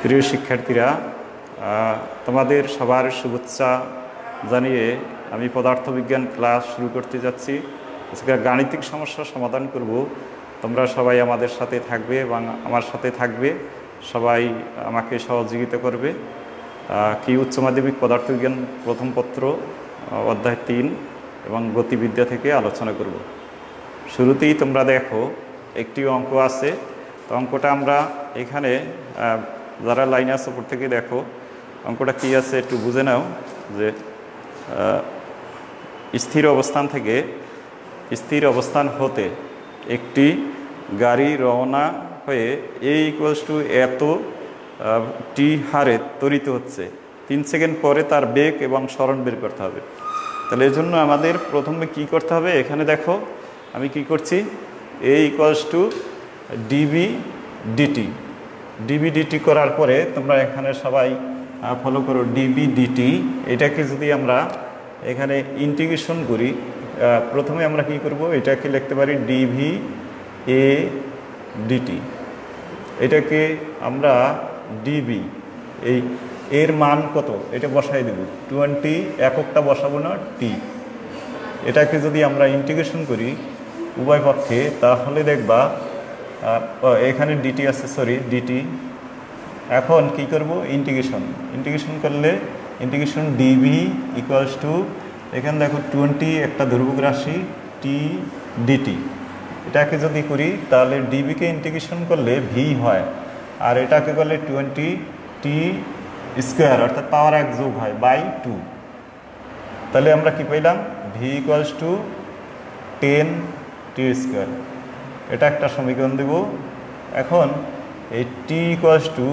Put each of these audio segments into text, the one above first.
প্রিয় শিক্ষার্থীরা, তোমাদের সবার শুভেচ্ছা জানিয়ে আমি পদার্থবিজ্ঞান ক্লাস শুরু করতে যাচ্ছি। আজকে গাণিতিক সমস্যার সমাধান করব। তোমরা সবাই আমাদের সাথে থাকবে এবং আমার সাথে থাকবে, সবাই আমাকে সহযোগিতা করবে। কি উচ্চ মাধ্যমিক পদার্থবিজ্ঞান প্রথম পত্র অধ্যায় 3 এবং গতিবিদ্যা থেকে আলোচনা করব। শুরুতেই তোমরা দেখো একটি অঙ্ক আছে। তো অঙ্কটা আমরা এখানে যারা লাইনে আছে উপর থেকে দেখো অঙ্কটা কি আছে একটু বুঝে নাও। যে স্থির অবস্থান থেকে স্থির অবস্থান হতে একটি গাড়ি রওনা হয়ে এত টি হারে ত্বরিত হচ্ছে। 3 সেকেন্ড পরে তার বেগ এবং সরণ বের করতে হবে। তাহলে এর জন্য আমাদের প্রথমে কি করতে হবে, এখানে দেখো আমি কি করছি, ডিবি ডিটি করার পরে তোমরা এখানে সবাই ফলো করো। ডিবি ডিটি এটাকে যদি আমরা এখানে ইন্টিগ্রেশন করি, প্রথমে আমরা কি করব, এটাকে লিখতে পারি ডিভি এ ডিটি। এটাকে আমরা ডিবি এর মান কত এটা বসাই দেব, 20 এককটা বসাবো না, টি। এটাকে যদি আমরা ইন্টিগ্রেশন করি উভয় পক্ষে, তাহলে দেখবা এখানে ডিটি আছে, ডিটি। এখন কি করব, ইন্টিগ্রেশন করলে ইন্টিগ্রেশন ডিভি ইকুয়ালস টু, এখানে দেখো 20 একটা ধ্রুবক রাশি টি ডিটি। এটাকে যদি করি তাহলে ডিবিকে ইন্টিগ্রেশন করলে ভি হয়, আর এটাকে করলে 20 টি স্কোয়ার অর্থাৎ পাওয়ার 1 যোগ হয় বাই 2। তাহলে আমরা কি পেলাম, V equals to 10 T square. এটা একটা সমীকরণ দেব। এখন এই টি ইকুয়ালস টু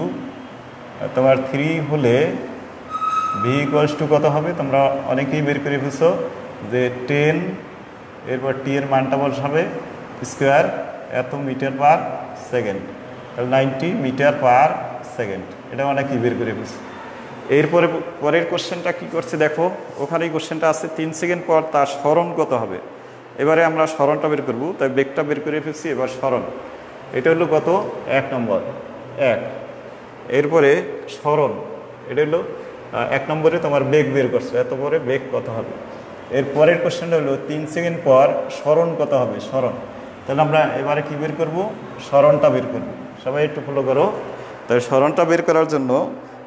তোমার 3 হলে ভি ইকুয়ালস টু কত হবে, তোমরা অনেকেই বের করে ফেলছো যে 10 এরপর টি এর মানটা বসাবে স্কোয়ার এত মিটার পার সেকেন্ড, তাহলে 90 মিটার পার সেকেন্ড। এটা অনেকেই বের করে ফেলছো। এরপরে পরের কোশ্চেনটা কি করছে দেখো, ওখানেই কোশ্চেনটা আছে 3 সেকেন্ড পর তার সরণ কত হবে। এবারে আমরা সরণটা বের করবো, তাই বেগটা বের করে ফেলছি। এবার সরণ এটা হলো কত, 1 নম্বর 1। এরপরে সরণ এটা হলো 1 নম্বরে তোমার বেগ বের করছো, এত পরে বেগ কত হবে। এর পরের কোশ্চেনটা হলো 3 সেকেন্ড পর সরণ কত হবে, সরণ। তাহলে আমরা এবারে কি বের করব, সরণটা বের করব। সবাই একটু ফলো করো। তাই সরণটা বের করার জন্য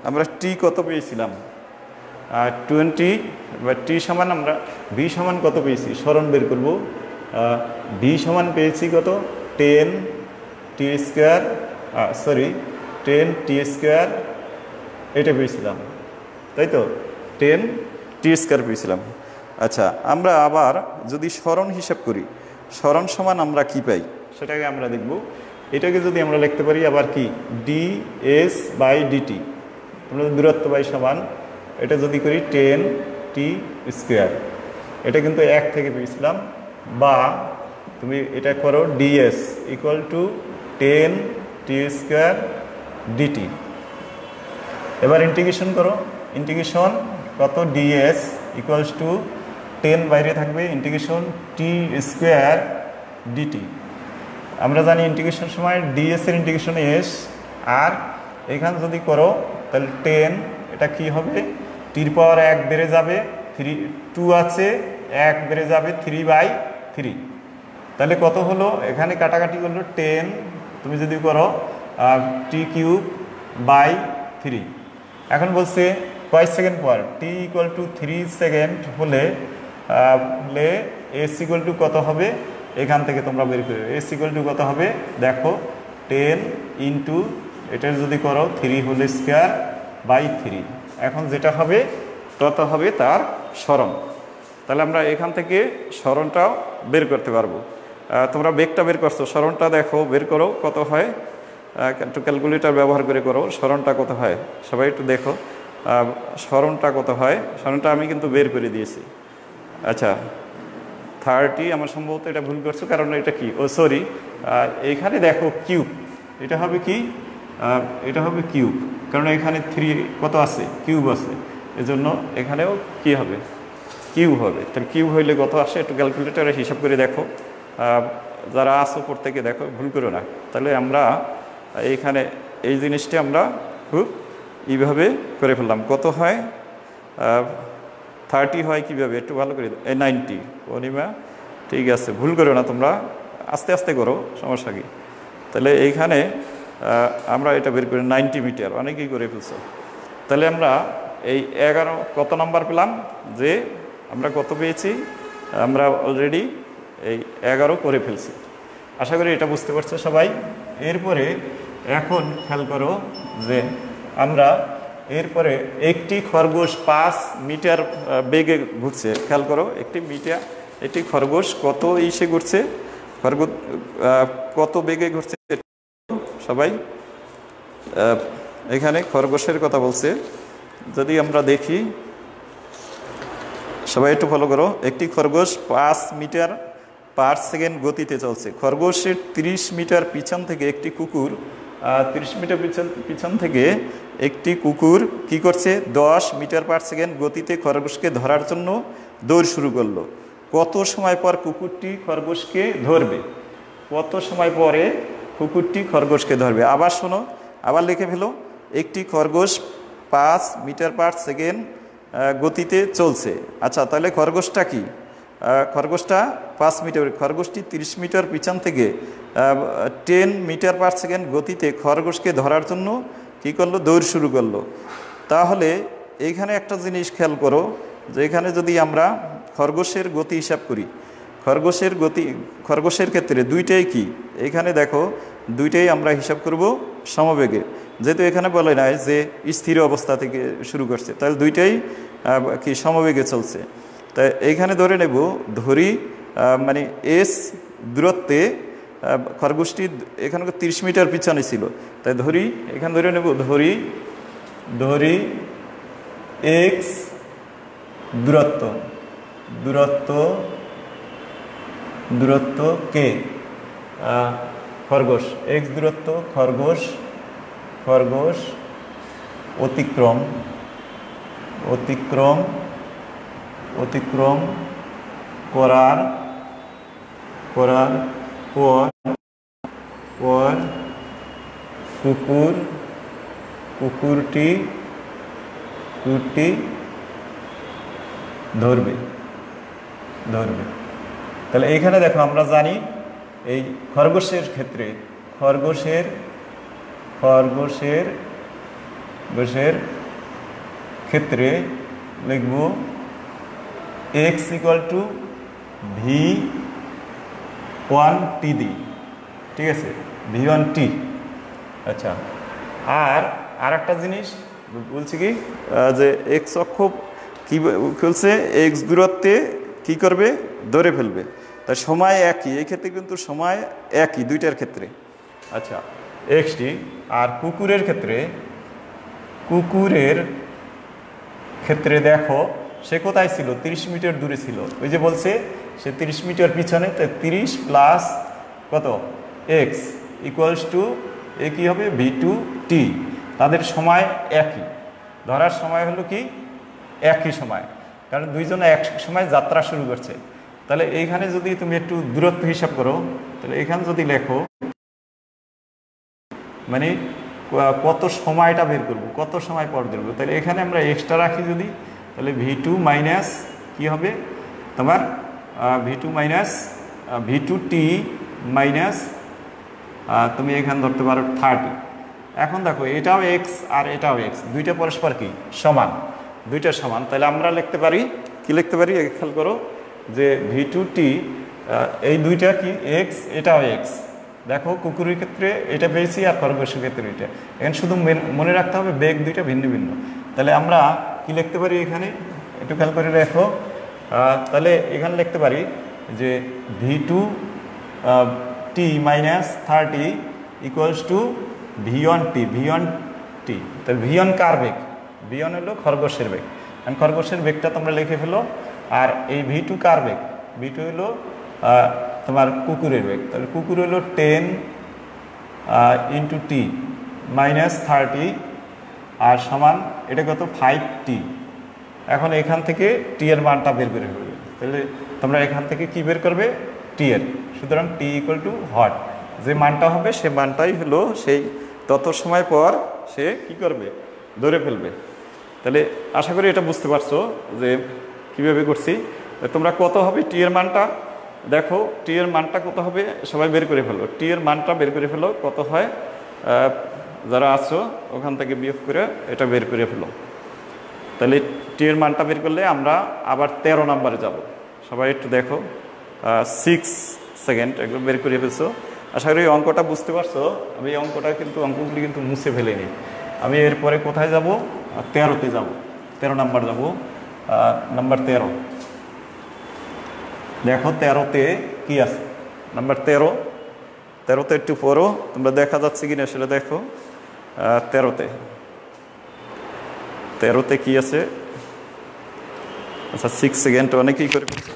আমরা টি কত পেয়েছিলাম, 20 বা টি সমান আমরা ভি সমান কত পেয়েছি, সরণ বের করব। ভি সমান পেয়েছি কত, 10 টি স্কোয়ার, 10 টি স্কোয়ার এটা পেয়েছিলাম, তাই তো, 10 টি স্কোয়ার পেয়েছিলাম। আচ্ছা, আমরা আবার যদি সরণ হিসাব করি, সরণ সমান আমরা কি পাই সেটাকে আমরা দেখব। এটাকে যদি আমরা লিখতে পারি আবার কি, ডি এস বাই ডিটি, আমরা দূরত্ব বাই সমান, এটা যদি করি 10 টি স্কোয়ার, এটা কিন্তু 1 থেকে পেয়েছিলাম। বা তুমি এটা করো DS equal to 10 T square DT. এবার ইন্টিগ্রেশন করো, ইন্টিগ্রেশন কত, ডিএস ইকুয়ালস টু 10 বাইরে থাকবে, ইন্টিগ্রেশন টি স্কোয়ার ডিটি। আমরা জানি ইন্টিগ্রেশন সময় ডিএস এর ইন্টিগ্রেশন এস, আর এখানে যদি করো তাহলে 10 এটা কি হবে, টির পাওয়ার 1 বেড়ে যাবে, 2 আছে 1 বেড়ে যাবে 3/3। তাহলে কত হলো, এখানে কাটাকাটি করলো 10, তুমি যদি করো টি কিউব বাই 3। এখন বলছে কয় সেকেন্ড পর, টি ইকুয়াল টু 3 সেকেন্ড হলে এস ইকুয়াল টু কত হবে, এখান থেকে তোমরা বের করে এস ইকুয়াল টু কত হবে, দেখো 10 ইন্টু এটা যদি করো 3 হোল স্কোয়ার বাই 3। এখন যেটা হবে তত হবে তার সরণ। তাহলে আমরা এখান থেকে সরণটাও বের করতে পারবো। তোমরা বেগটা বের করছো, সরণটা দেখো বের করো কত হয়, একটু ক্যালকুলেটর ব্যবহার করে করো, সরণটা কত হয় সবাই একটু দেখো, সরণটা কত হয়। সরণটা আমি কিন্তু বের করে দিয়েছি। আচ্ছা, 30, আমার সম্ভবত এটা ভুল করছো, কারণ এটা কি, এখানে দেখো কিউব, এটা হবে কি, এটা হবে কিউব, কারণ এখানে 3 কত আছে, কিউব আছে, এজন্য এখানেও কি হবে, কিউব হবে। তাহলে কিউব হইলে কত আসে, একটু ক্যালকুলেটরে হিসাব করে দেখো, যারা আসো প্রত্যেকে দেখো, ভুল করো না। তাহলে আমরা এইখানে এই জিনিসটি আমরা খুব এইভাবে করে ফেললাম। কত হয় 30 হয় কীভাবে একটু ভালো করে 90 পরিমা। ঠিক আছে, ভুল করো না তোমরা, আস্তে আস্তে করো, সমস্যা কি। তাহলে এইখানে আমরা এটা বের করি 90 মিটার, অনেকেই করে ফেলছো। তাহলে আমরা এই 11 কত নাম্বার পেলাম, যে আমরা কত পেয়েছি, আমরা অলরেডি এই 11 করে ফেলছি। আশা করি এটা বুঝতে পারছো সবাই। এরপরে এখন খেয়াল করো যে আমরা এরপরে একটি খরগোশ 5 মিটার বেগে ঘুরছে। খেয়াল করো, একটি খরগোশ কত ইসে ঘুরছে, খরগোশ কত বেগে ঘুরছে সবাই। এখানে খরগোশের কথা বলছে, যদি আমরা দেখি, সবাই একটু ফলো করো। একটি খরগোশ 5 মিটার পার সেকেন্ড গতিতে চলছে। খরগোশের 30 মিটার পিছন থেকে একটি কুকুর 30 মিটার পিছন থেকে একটি কুকুর কি করছে, 10 মিটার পার সেকেন্ড গতিতে খরগোশকে ধরার জন্য দৌড় শুরু করলো। কত সময় পর কুকুরটি খরগোশকে ধরবে? কত সময় পরে কুকুরটি খরগোশকে ধরবে? আবার শোনো, আবার লিখে ফেলো। একটি খরগোশ 5 মিটার পার সেকেন্ড গতিতে চলছে। আচ্ছা, তাহলে খরগোশটা কি? খরগোশটা 5 মিটার, খরগোশটি 30 মিটার পিছন থেকে 10 মিটার পার সেকেন্ড গতিতে খরগোশকে ধরার জন্য কি করলো, দৌড় শুরু করলো। তাহলে এইখানে একটা জিনিস খেয়াল করো, যে এখানে যদি আমরা খরগোশের গতি হিসাব করি, খরগোশের ক্ষেত্রে দুইটাই কি, এখানে দেখো দুইটাই আমরা হিসাব করব সমবেগে, যেহেতু এখানে বলে নাই যে স্থির অবস্থা থেকে শুরু করছে, তাহলে দুইটাই কি সমবেগে চলছে। তাই এইখানে ধরে নেব, ধরি মানে এস দূরত্বে খরগোশটি এখানে 30 মিটার পিছনে ছিল, তাই ধরি এখানে ধরে নেব, ধরি এক্স দূরত্ব কে খরগোশ, এক্স দূরত্ব খরগোশ অতিক্রম করার পর কুকুরটি ধরবে। তাহলে এইখানে দেখো, আমরা জানি এই খরগোশের ক্ষেত্রে ক্ষেত্রে লিখব x = v1t দিই, ঠিক আছে, v1t। আচ্ছা, আর একটা জিনিস বলছি কি, যে এক্স অক্ষ কি বলছে, এক্স দূরত্বে কি করবে, ধরে ফেলবে। তাই সময় একই, এই ক্ষেত্রে কিন্তু সময় একই দুইটার ক্ষেত্রে। আচ্ছা, এক্সটি। আর কুকুরের ক্ষেত্রে দেখো, সে কোথায় ছিল, 30 মিটার দূরে ছিল। ওই যে বলছে সে 30 মিটার পিছনে, তাই 30 প্লাস কত এক্স ইকুয়ালস টু এ কী হবে, v2t। তাদের সময় একই, ধরার সময় হলো কি একই সময়, কারণ দুইজনে এক সময় যাত্রা শুরু করছে। তাহলে এইখানে যদি তুমি একটু দূরত্ব হিসাব করো, তাহলে এখানে যদি লেখো মানে কত সময়টা বের করবো, কত সময় পর দেবো, তাহলে এখানে আমরা এক্সট্রা রাখি যদি, তাহলে v2 মাইনাস কী হবে তোমার, v2t মাইনাস তুমি এখানে ধরতে পারো 30। এখন দেখো, এটাও এক্স আর এটাও এক্স, দুইটা পরস্পর কি সমান, দুইটা সমান। তাহলে আমরা লিখতে পারি, কি লিখতে পারি, খেয়াল করো যে v2t, এই দুইটা কি এক্স, এটাও এক্স। দেখো, কুকুরের ক্ষেত্রে এটা পেয়েছি আর খরগোশের ক্ষেত্রে এটা। এখানে শুধু মনে রাখতে হবে বেগ দুইটা ভিন্ন ভিন্ন। তাহলে আমরা কি লিখতে পারি, এখানে একটু খেয়াল করে দেখো, তাহলে এখানে লিখতে পারি যে v2t minus 30 equals to v1t। তাহলে v1 কার বেগ, v1 হলো খরগোশের বেগ, কারণ খরগোশের বেগটা তোমরা লিখে ফেলো। আর এই v2 কার বেগ, v2 হলো তোমার কুকুরের বেগ। তাহলে কুকুর হলো 10 × t মাইনাস 30 আর সমান এটা কত 5t। এখন এখান থেকে t এর মানটা বের করে ফেলবে। তাহলে তোমরা এখান থেকে কি বের করবে, t এর। সুতরাং t = হোয়াট, যে মানটা হবে সে মানটাই হলো সেই তত সময় পর সে কি করবে, ধরে ফেলবে। তাহলে আশা করি এটা বুঝতে পারছো যে কীভাবে করছি। তোমরা কত হবে টি এর মানটা দেখো, টি এর মানটা কত হবে সবাই বের করে ফেলো, টি এর মানটা বের করে ফেলো কত হয়, যারা আছো ওখান থেকে বিয়োগ করে এটা বের করে ফেলো। তাহলে টি এর মানটা বের করলে আমরা আবার 13 নম্বরে যাব। সবাই একটু দেখো, 6 সেকেন্ড একদম বের করে ফেলছো। আশা করি অঙ্কটা বুঝতে পারছো। আমি এই অঙ্কগুলি কিন্তু মুছে ফেলিনি। আমি এরপরে কোথায় যাব, 13তে যাব, 13 নাম্বার যাব, নাম্বার 13। দেখো 13তে কি আছে, নাম্বার 13তে একটু পড়ো, তোমরা দেখা যাচ্ছে কিনা সেটা দেখো। 13তে কি আছে, আচ্ছা 6 সেকেন্ড অনেকেই করে ফেলছে।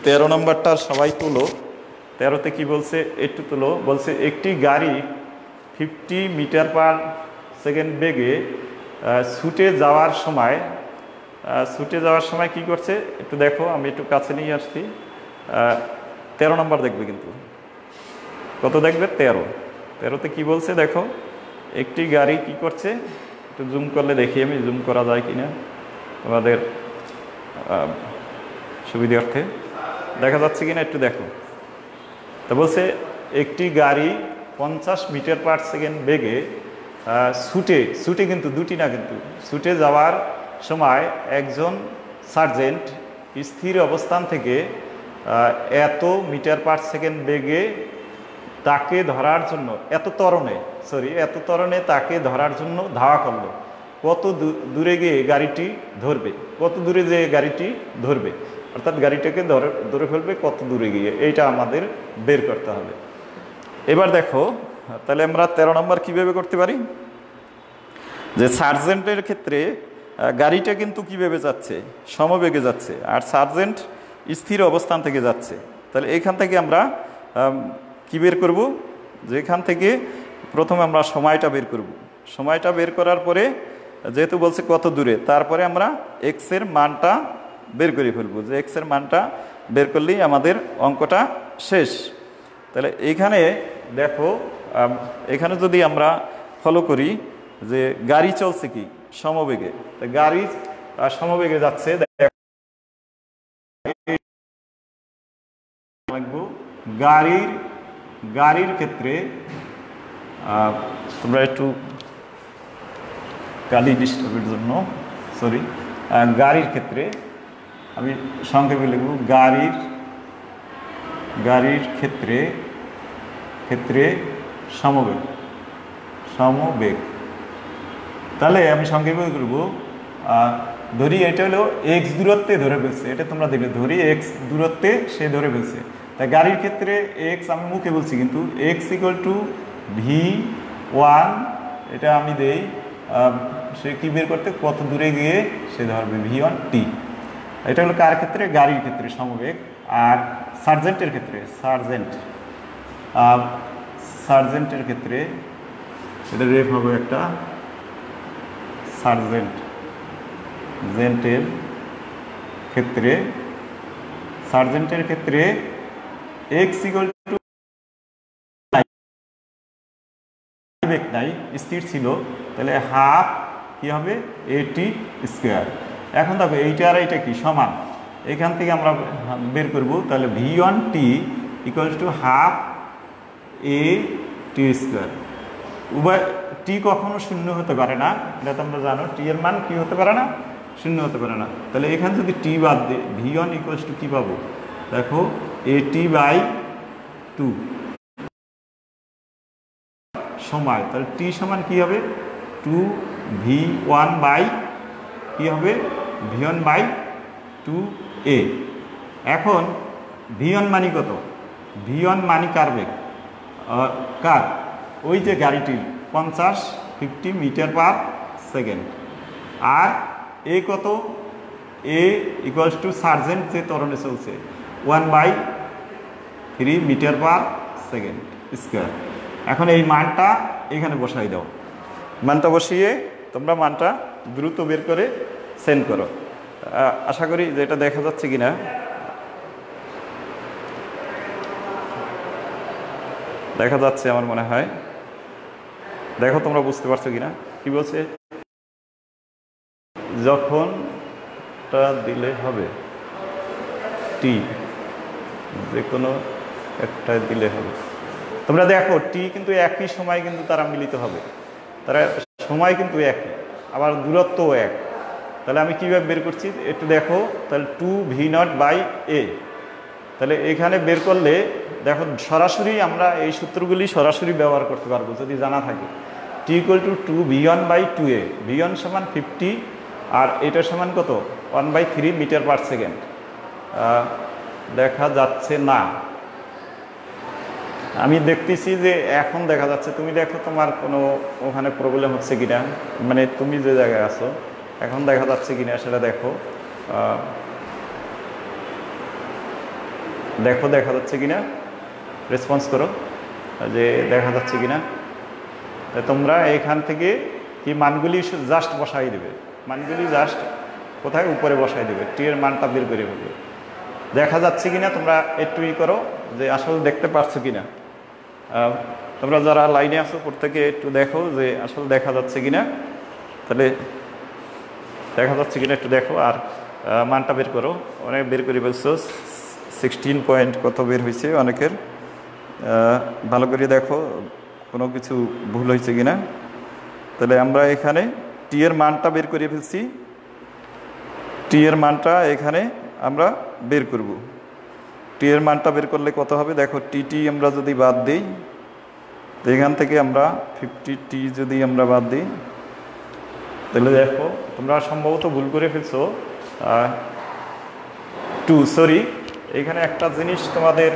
13 নম্বরটা সবাই তুলো। 13তে কি বলছে একটু তুলো, বলছে একটি গাড়ি 50 মিটার পার সেকেন্ড বেগে ছুটে যাওয়ার সময় কি করছে একটু দেখো, আমি একটু কাছে নিয়ে আসছি। 13 নম্বর দেখবে, কিন্তু কত দেখবে, 13তে কি বলছে দেখো, একটি গাড়ি কি করছে, একটু জুম করলে দেখি, আমি জুম করা যায় কিনা তোমাদের সুবিধার্থে, দেখা যাচ্ছে কিনা একটু দেখো। তা বলছে একটি গাড়ি 50 মিটার পার সেকেন্ড বেগে ছুটে কিন্তু দুটি না, কিন্তু ছুটে যাওয়ার সময় একজন সার্জেন্ট স্থির অবস্থান থেকে এত মিটার পার সেকেন্ড বেগে তাকে ধরার জন্য এত ত্বরণে তাকে ধরার জন্য ধাওয়া করলো। কত দূরে গিয়ে গাড়িটি ধরবে, অর্থাৎ গাড়িটাকে ধরে ফেলবে কত দূরে গিয়ে, এইটা আমাদের বের করতে হবে। এবার দেখো তাহলে আমরা 13 নম্বর কিভাবে করতে পারি, যে সার্জেন্টের ক্ষেত্রে গাড়িটা কিন্তু কিভাবে যাচ্ছে, সমবেগে যাচ্ছে, আর সার্জেন্ট স্থির অবস্থান থেকে যাচ্ছে। তাহলে এখান থেকে আমরা কি বের করব, যে এখান থেকে প্রথমে আমরা সময়টা বের করব। সময়টা বের করার পরে যেহেতু বলছে কত দূরে, তারপরে আমরা এক্স এর মানটা বের করে ফেলবো, যে এক্স এর মানটা বের করলেই আমাদের অঙ্কটা শেষ। তাহলে এইখানে দেখো, এখানে যদি আমরা ফলো করি যে গাড়ি চলছে কি সমবেগে, গাড়ি সমবেগে যাচ্ছে, গাড়ির ক্ষেত্রে তোমরা একটু গাড়ি ডিস্টার্বের জন্য সরি, গাড়ির ক্ষেত্রে আমি সংক্ষেপে লিখব, গাড়ির ক্ষেত্রে সমবেগ। তাহলে আমি সংক্ষেপে করব, ধরি এটা হলো এক্স দূরত্বে ধরে ফেলছে, এটা তোমরা দেখবে, ধরি এক্স দূরত্বে সে ধরে ফেলছে। তাই গাড়ির ক্ষেত্রে এক্স আমি মুখে বলছি, কিন্তু এক্স ইকুয়াল টু v1, এটা আমি দেই, সে কি বের করতে, কত দূরে গিয়ে সে ধরবে, v1t। এটা হলো কার ক্ষেত্রে, গাড়ির ক্ষেত্রে সমবেগ। আর সার্জেন্টের ক্ষেত্রে এটা রেফ হবে একটা, সার্জেন্টের ক্ষেত্রে x ইকুয়াল টু নাই, স্থির ছিল, তাহলে হাফ কি হবে, এটি স্কোয়ার। এখন দেখো এইটা আর এইটা কি সমান, এখান থেকে আমরা বের করব, তাহলে v1t equal to half A T square. উভয় টি কখনো শূন্য হতে পারে না, এটা তোমরা জানো, টি এর মান কি হতে পারে না, শূন্য হতে পারে না। তাহলে এখানে যদি টি বাদ দিই, v1 ইকুয়াল টু কি পাবো, দেখো at/2 সময়, তাহলে টি সমান কি হবে, 2v1 বাই কি হবে, v1/2a। এখন v1 মানি কত, v1 মানি কার বেগ, কার, ওই যে গাড়িটির 50 মিটার পার সেকেন্ড। আর এ কত, এ ইকুয়ালস টু সার্জেন্ট যে ত্বরণে চলছে 1/3 মিটার পার সেকেন্ড স্কোয়ার। এখন এই মানটা এখানে বসাই দাও, মানটা বসিয়ে তোমরা মানটা দ্রুত বের করে সেন্ড করো। আশা করি যে এটা দেখা যাচ্ছে কিনা। দেখা যাচ্ছে আমার মনে হয়, দেখো তোমরা বুঝতে পারছো কিনা। কি বলছে, যখনটা দিলে হবে টি, যে কোনো একটা দিলে হবে। তোমরা দেখো টি কিন্তু একই সময় কিন্তু তারা মিলিত হবে, তারা সময় কিন্তু একই, আবার দূরত্বও এক। তাহলে আমি কীভাবে বের করছি একটু দেখো। তাহলে 2v0/a, তাহলে এখানে বের করলে দেখো সরাসরি আমরা এই সূত্রগুলি সরাসরি ব্যবহার করতে পারবো যদি জানা থাকে। t = 2v1/2a, v1 সমান 50 আর এটা সমান কত 1/3 মিটার/সেকেন্ড। দেখা যাচ্ছে না, আমি দেখতেছি যে এখন দেখা যাচ্ছে। তুমি দেখো তোমার কোনো ওখানে প্রবলেম হচ্ছে কিনা, মানে তুমি যে জায়গায় আছো এখন দেখা যাচ্ছে কিনা সেটা দেখো। দেখো দেখা যাচ্ছে কিনা, রেসপন্স করো যে দেখা যাচ্ছে কিনা। তোমরা এখান থেকে কি মানগুলি জাস্ট বসাই দেবে, মানগুলি জাস্ট কোথায় উপরে বসাই দেবে, টি এর মানটা বের করে ফেলবে। দেখা যাচ্ছে কিনা তোমরা একটু করো যে আসলে দেখতে পারছো কিনা। তোমরা যারা লাইনে আছো প্রত্যেকে একটু দেখো যে আসলে দেখা যাচ্ছে কিনা। তাহলে দেখা যাচ্ছে কিনা একটু দেখো আর মানটা বের করো। অনেক বের করে ফেলছো, 16 পয়েন্ট কত বের হয়েছে অনেকের। ভালো করে দেখো কোনো কিছু ভুল হয়েছে কিনা। তাহলে আমরা এখানে টি এর মানটা বের করে ফেলছি, টি এর মানটা এখানে আমরা বের করব। টি এর মানটা বের করলে কত হবে দেখো, টি আমরা যদি বাদ দিই, তো এখান থেকে আমরা 50t যদি আমরা বাদ দিই, তাহলে দেখো তোমরা সম্ভবত ভুল করে ফেলছো। সরি, এখানে একটা জিনিস তোমাদের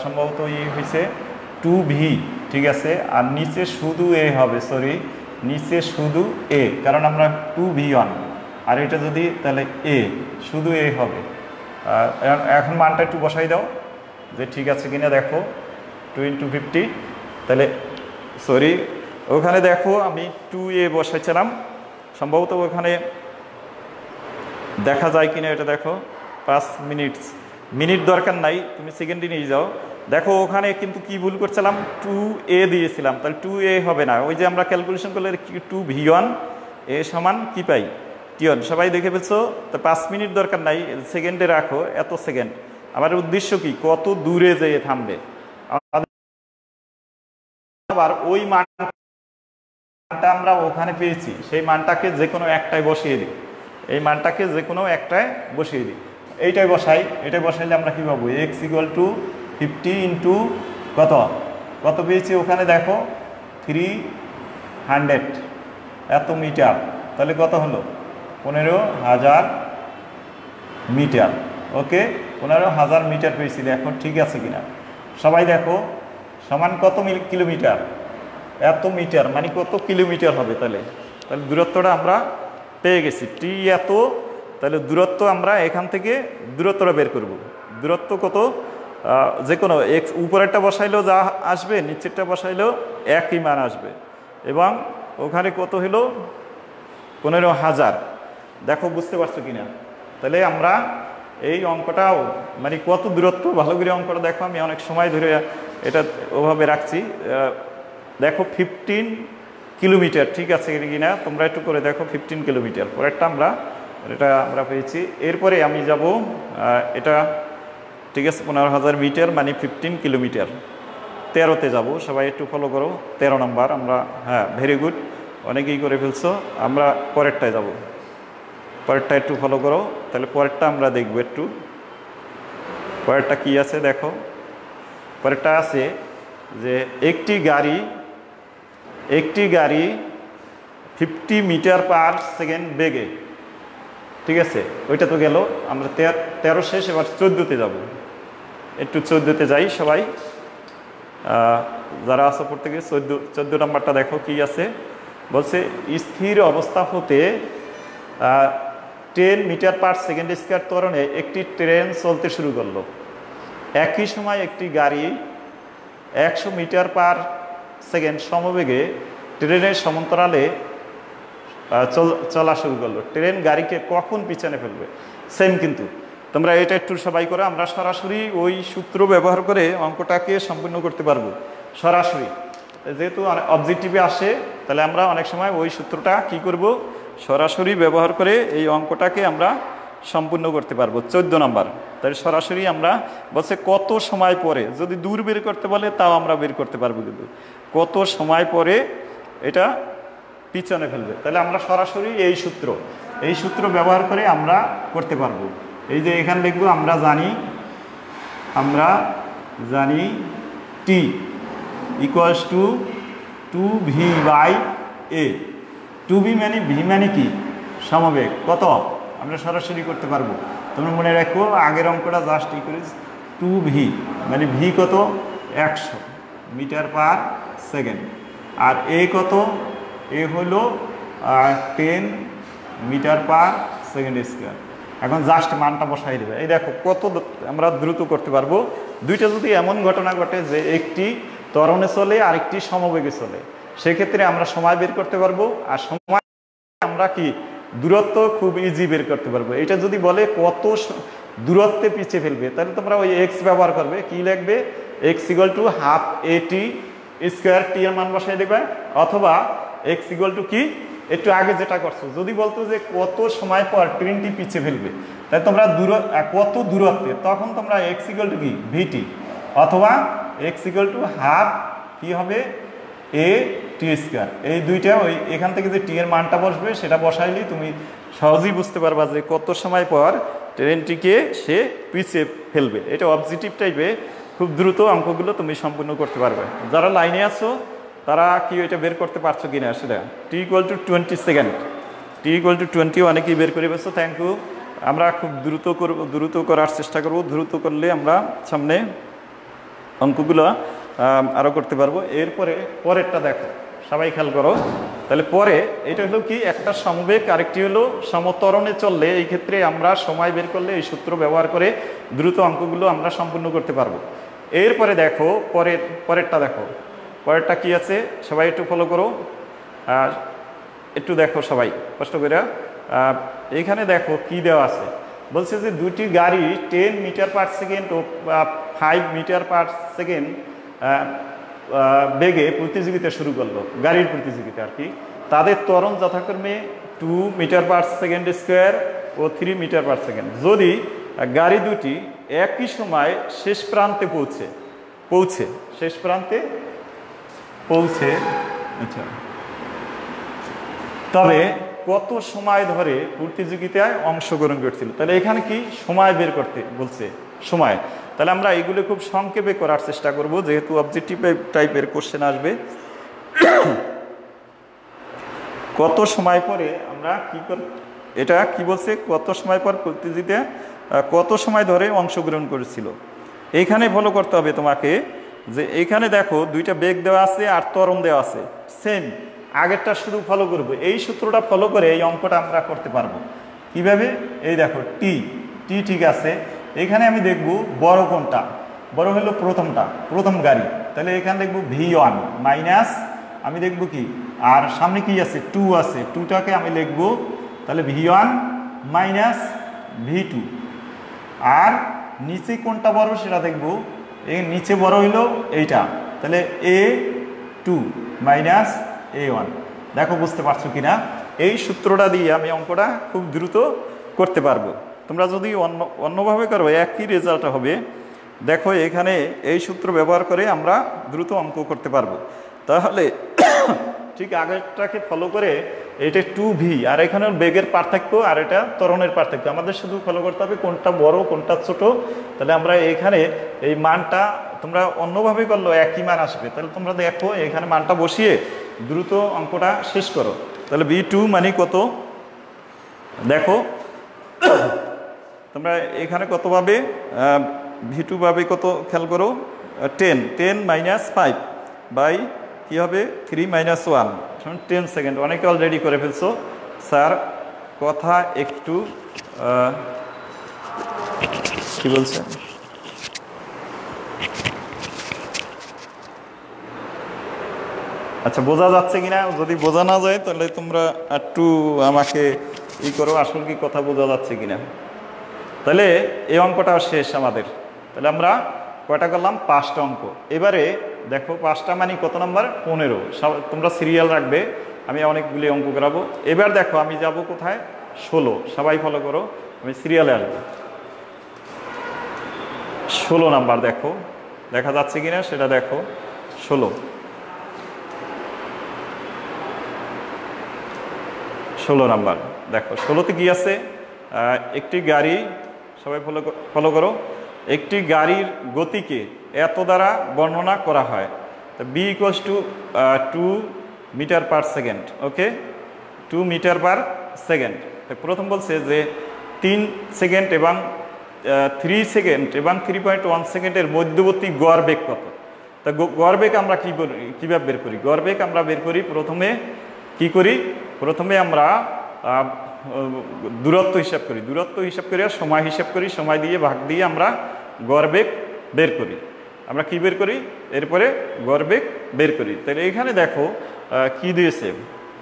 সম্ভবত হয়েছে 2v, ঠিক আছে, আর নিচে শুধু a হবে। সরি, নিচে শুধু a, কারণ আমরা 2v1 আর এটা যদি তাহলে a, শুধু a হবে। এখন মানটা একটু বসাই দাও যে ঠিক আছে কিনা দেখো। 2 × 50, তাহলে সরি ওখানে দেখো আমি 2a বসাইছিলাম, সম্ভবত ওখানে দেখা যায় কিনা এটা দেখো। 5 মিনিট দরকার নাই, তুমি সেকেন্ডে নিয়ে যাও। দেখো ওখানে কিন্তু কি ভুল করছিলাম, 2a দিয়েছিলাম, তাহলে 2a হবে না। ওই যে আমরা ক্যালকুলেশন করলে 2v1 a সমান কি পাই, টিয়ন। সবাই দেখে ফেলছো, তো 5 মিনিট দরকার নাই, সেকেন্ডে রাখো, এত সেকেন্ড। আমার উদ্দেশ্য কি, কত দূরে যেয়ে থামবে। আবার ওই মানটা আমরা ওখানে পেয়েছি, সেই মানটাকে যে কোনো একটায় বসিয়ে দিই, এই মানটাকে যে কোনো একটায় বসিয়ে দিই। এইটাই বসাই, এটাই বসাইলে আমরা কী পাবো, x = 50 × কত পেয়েছি ওখানে দেখো 300 এত মিটার। তাহলে কত হলো 15,000 মিটার। ওকে, 15,000 মিটার পেয়েছি। দেখো ঠিক আছে কিনা সবাই দেখো, সমান কত কিলোমিটার, এত মিটার মানে কত কিলোমিটার হবে। তাহলে দূরত্বটা আমরা পেয়ে গেছি, টি এত। তাহলে দূরত্ব আমরা এখান থেকে দূরত্বটা বের করব। দূরত্ব কত, যে কোনো এক্স, উপরেরটা বসাইলেও যা আসবে, নিচেরটা বসাইলেও একই মান আসবে। এবং ওখানে কত হলো 15,000। দেখো বুঝতে পারছো কিনা। তাহলে আমরা এই অঙ্কটাও মানে কত দূরত্ব, ভালো করে অঙ্কটা দেখো, আমি অনেক সময় ধরে এটা ওভাবে রাখছি। দেখো 15 কিলোমিটার, ঠিক আছে কিনা তোমরা একটু করে দেখো। 15 কিলোমিটার পরেরটা আমরা পেয়েছি। এরপরে আমি যাব এটা, ঠিক আছে, 15,000 মিটার মানে 15 কিলোমিটার। 13তে যাব, সবাই একটু ফলো করো। 13 নম্বর আমরা, হ্যাঁ ভেরি গুড, অনেকেই করে ফেলছো। আমরা পরেরটায় যাব, পরেরটা একটু ফলো করো। তাহলে পরেরটা আমরা দেখব একটু, পরেরটা কি আছে দেখো। পরেরটা আছে যে একটি গাড়ি 50 মিটার/সেকেন্ড বেগে, ঠিক আছে, ওইটা তো গেল। আমরা 13 শেষ, এবার 14তে যাব। একটু 14তে যাই সবাই, যারা আছে পড়তে গিয়ে। 14 নম্বরটা দেখো কি আছে, বলছে স্থির অবস্থা হতে 10 মিটার/সেকেন্ড² ত্বরণে একটি ট্রেন চলতে শুরু করলো। একই সময় একটি গাড়ি 100 মিটার/সেকেন্ড সমবেগে ট্রেনের সমান্তরালে চলা শুরু করলো। ট্রেন গাড়িকে কখন পিছনে ফেলবে, সেম কিন্তু তোমরা এটা একটু সবাই করো। আমরা সরাসরি ওই সূত্র ব্যবহার করে অঙ্কটাকে সম্পূর্ণ করতে পারবো সরাসরি, যেহেতু অবজেক্টিভে আসে, তাহলে আমরা অনেক সময় ওই সূত্রটা কি করব, সরাসরি ব্যবহার করে এই অঙ্কটাকে আমরা সম্পূর্ণ করতে পারবো। 14 নম্বর, তাহলে সরাসরি আমরা বলছে কত সময় পরে, যদি দূর বের করতে বলে তাও আমরা বের করতে পারবো, কিন্তু কত সময় পরে এটা পিছনে ফেলবে, তাহলে আমরা সরাসরি এই সূত্র ব্যবহার করে আমরা করতে পারবো। এই যে এখানে লিখবো, আমরা জানি টি ইকুয়ালস টু 2v/a। 2v মানে v মানে কি, সমবেগ, কত আমরা সরাসরি করতে পারবো। তোমরা মনে রাখো আগের অঙ্কটা জাস্ট ইকুয়ালস 2v মানে v কত 100 মিটার পার সেকেন্ড, আর a কত, a হলো 10 মিটার পার সেকেন্ড স্কোয়ার। এখন জাস্ট মানটা বসাই দেবে। এই দেখো কত আমরা দ্রুত করতে পারবো। দুইটা যদি এমন ঘটনা ঘটে যে একটি ত্বরণে চলে আর একটি সমবেগে চলে, সেক্ষেত্রে আমরা সময় বের করতে পারবো, আর সময় আমরা কি দূরত্ব খুব ইজি বের করতে পারবো। এটা যদি বলে কত দূরত্বে পিছিয়ে ফেলবে, তাহলে তোমরা ওই এক্স ব্যবহার করবে, কি লিখবে, x equal to half at square, T এর মান বসাই দেবে, অথবা এক্স ইকুয়াল টু কি, একটু আগে যেটা করছো, যদি বলতো যে কত সময় পর ট্রেনটি পিছিয়ে ফেলবে, তাই তোমরা কত দূরত্বে, তখন তোমরা এক্স ইকুয়াল টু কি ভিটি, অথবা এক্স ইকুয়াল টু হাফ কি হবে এ টি স্কোয়ার। এই দুইটা ওই এখান থেকে যে টি এর মানটা বসবে সেটা বসাইলেই তুমি সহজেই বুঝতে পারবা যে কত সময় পর ট্রেনটিকে সে পিছিয়ে ফেলবে। এটা অবজেক্টিভ টাইপে খুব দ্রুত অঙ্কগুলো তুমি সম্পূর্ণ করতে পারবে। যারা লাইনে আছো তারা কি এটা বের করতে পারছো কিনা, সেটা T equal to 20 second, T equal to 20 অনেকেই বের করে পেয়েছো, থ্যাংক ইউ। আমরা খুব দ্রুত করার চেষ্টা করব, দ্রুত করলে আমরা সামনে অঙ্কগুলো আরও করতে পারবো। এরপরে পরেরটা দেখো, সবাই খেয়াল করো। তাহলে পরে এটা হলো কি, একটা সমবেগ আরেকটি হলো সমত্বরণে চললে, এই ক্ষেত্রে আমরা সময় বের করলে এই সূত্র ব্যবহার করে দ্রুত অঙ্কগুলো আমরা সম্পূর্ণ করতে পারবো। এরপরে দেখো পরেরটা দেখো, পরেরটা কি আছে, সবাই একটু ফলো করো, একটু দেখো সবাই কষ্ট করে। এইখানে দেখো কি দেওয়া আছে, বলছে যে দুটি গাড়ি 10 মিটার পার সেকেন্ড ও 5 মিটার পার সেকেন্ড বেগে প্রতিযোগিতা শুরু করলো, গাড়ির প্রতিযোগিতা আর কি। তাদের ত্বরণ যথাক্রমে 2 মিটার পার সেকেন্ড স্কোয়ার ও 3 মিটার পার সেকেন্ড। যদি গাড়ি দুটি একই সময় শেষ প্রান্তে পৌঁছে আচ্ছা, তবে কত সময় ধরে প্রতিযোগিতায় অংশগ্রহণ করছিল। তাহলে এখানে কি সময় বের করতে বলছে, সময়। তাহলে আমরা এগুলো খুব সংক্ষেপে করার চেষ্টা করব, যেহেতু অবজেক্টিভ টাইপের কোশ্চেন আসবে। কত সময় পরে আমরা এটা কি বলছে, কত সময় পর প্রতিযোগিতায় কত সময় ধরে অংশগ্রহণ করেছিল। এইখানে ফলো করতে হবে তোমাকে, যে এইখানে দেখো দুইটা বেগ দেওয়া আছে আর ত্বরণ দেওয়া আছে, সেম। আগেরটা শুধু ফলো করব, এই সূত্রটা ফলো করে এই অঙ্কটা আমরা করতে পারবো। কিভাবে, এই দেখো টি ঠিক আছে, এখানে আমি দেখব বড় কোনটা, বড় হলো প্রথম গাড়ি, তাহলে এখানে দেখব v1 মাইনাস, আমি দেখব কি, আর সামনে কি আছে 2 আছে, 2টাকে আমি লিখব, তাহলে v1 মাইনাস v2, আর নিচে কোনটা বড় সেটা দেখব, এই নিচে বড় হইলো এইটা, তাহলে a2 মাইনাস a1। দেখো বুঝতে পারছো কিনা, এই সূত্রটা দিয়ে আমি অঙ্কটা খুব দ্রুত করতে পারবো। তোমরা যদি অন্যভাবে করো একই রেজাল্ট হবে। দেখো এখানে এই সূত্র ব্যবহার করে আমরা দ্রুত অঙ্ক করতে পারবো। তাহলে ঠিক আগেরটাকে ফলো করে এটা 2v, আর এখানে বেগের পার্থক্য আর এটা ত্বরণের পার্থক্য, আমাদের শুধু ফলো করতে হবে কোনটা বড় কোনটা ছোট। তাহলে আমরা এখানে এই মানটা, তোমরা অন্যভাবে করলো একই মান আসবে। তাহলে তোমরা দেখো এখানে মানটা বসিয়ে দ্রুত অঙ্কটা শেষ করো। তাহলে v2 মানে কত দেখো, তোমরা এখানে কত পাবে, v2 পাবে কত খেয়াল করো, 10 মাইনাস 5 বাই কি হবে 3 মাইনাস 1 10 সেকেন্ড। অনেকে অলরেডি করে ফেলছো, স্যার কথা একটু কি বলছেন, আচ্ছা বোঝা যাচ্ছে কিনা, যদি বোঝা না যায় তাহলে তোমরা একটু আমাকে করো, আসল কি কথা বোঝা যাচ্ছে কিনা। তাহলে এই অঙ্কটাও শেষ আমাদের। তাহলে আমরা কয়টা করলাম? 5টা অঙ্ক। এবারে দেখো 5টা মানে কত নাম্বার? 15। তোমরা সিরিয়াল রাখবে, আমি অনেকগুলি অঙ্ক করাবো। এবার দেখো আমি যাব কোথায়? 16। সবাই ফলো করো, আমি সিরিয়ালে আসবো। 16 নাম্বার দেখো, দেখা যাচ্ছে কিনা সেটা দেখো। 16 নাম্বার দেখো। 16তে কি আছে? একটি গাড়ি, সবাই ফলো করো, একটি গাড়ির গতিকে এত দ্বারা বর্ণনা করা হয়। তো b equals to 2 metre per second. Okay, 2 metre per second. প্রথম বলছে যে 3 সেকেন্ড এবং 3 সেকেন্ড এবং 3.1 সেকেন্ডের মধ্যবর্তী গড় বেগ কত? তা গড় বেগ আমরা কীভাবে বের করি? গড় বেগ আমরা বের করি প্রথমে কি করি? প্রথমে আমরা দূরত্ব হিসাব করি, দূরত্ব হিসাব করি আর সময় হিসাব করি, সময় দিয়ে ভাগ দিয়ে আমরা গড় বেগ বের করি। আমরা কি বের করি? এরপরে গড় বেগ বের করি। তাহলে এখানে দেখো কি দিয়েছে,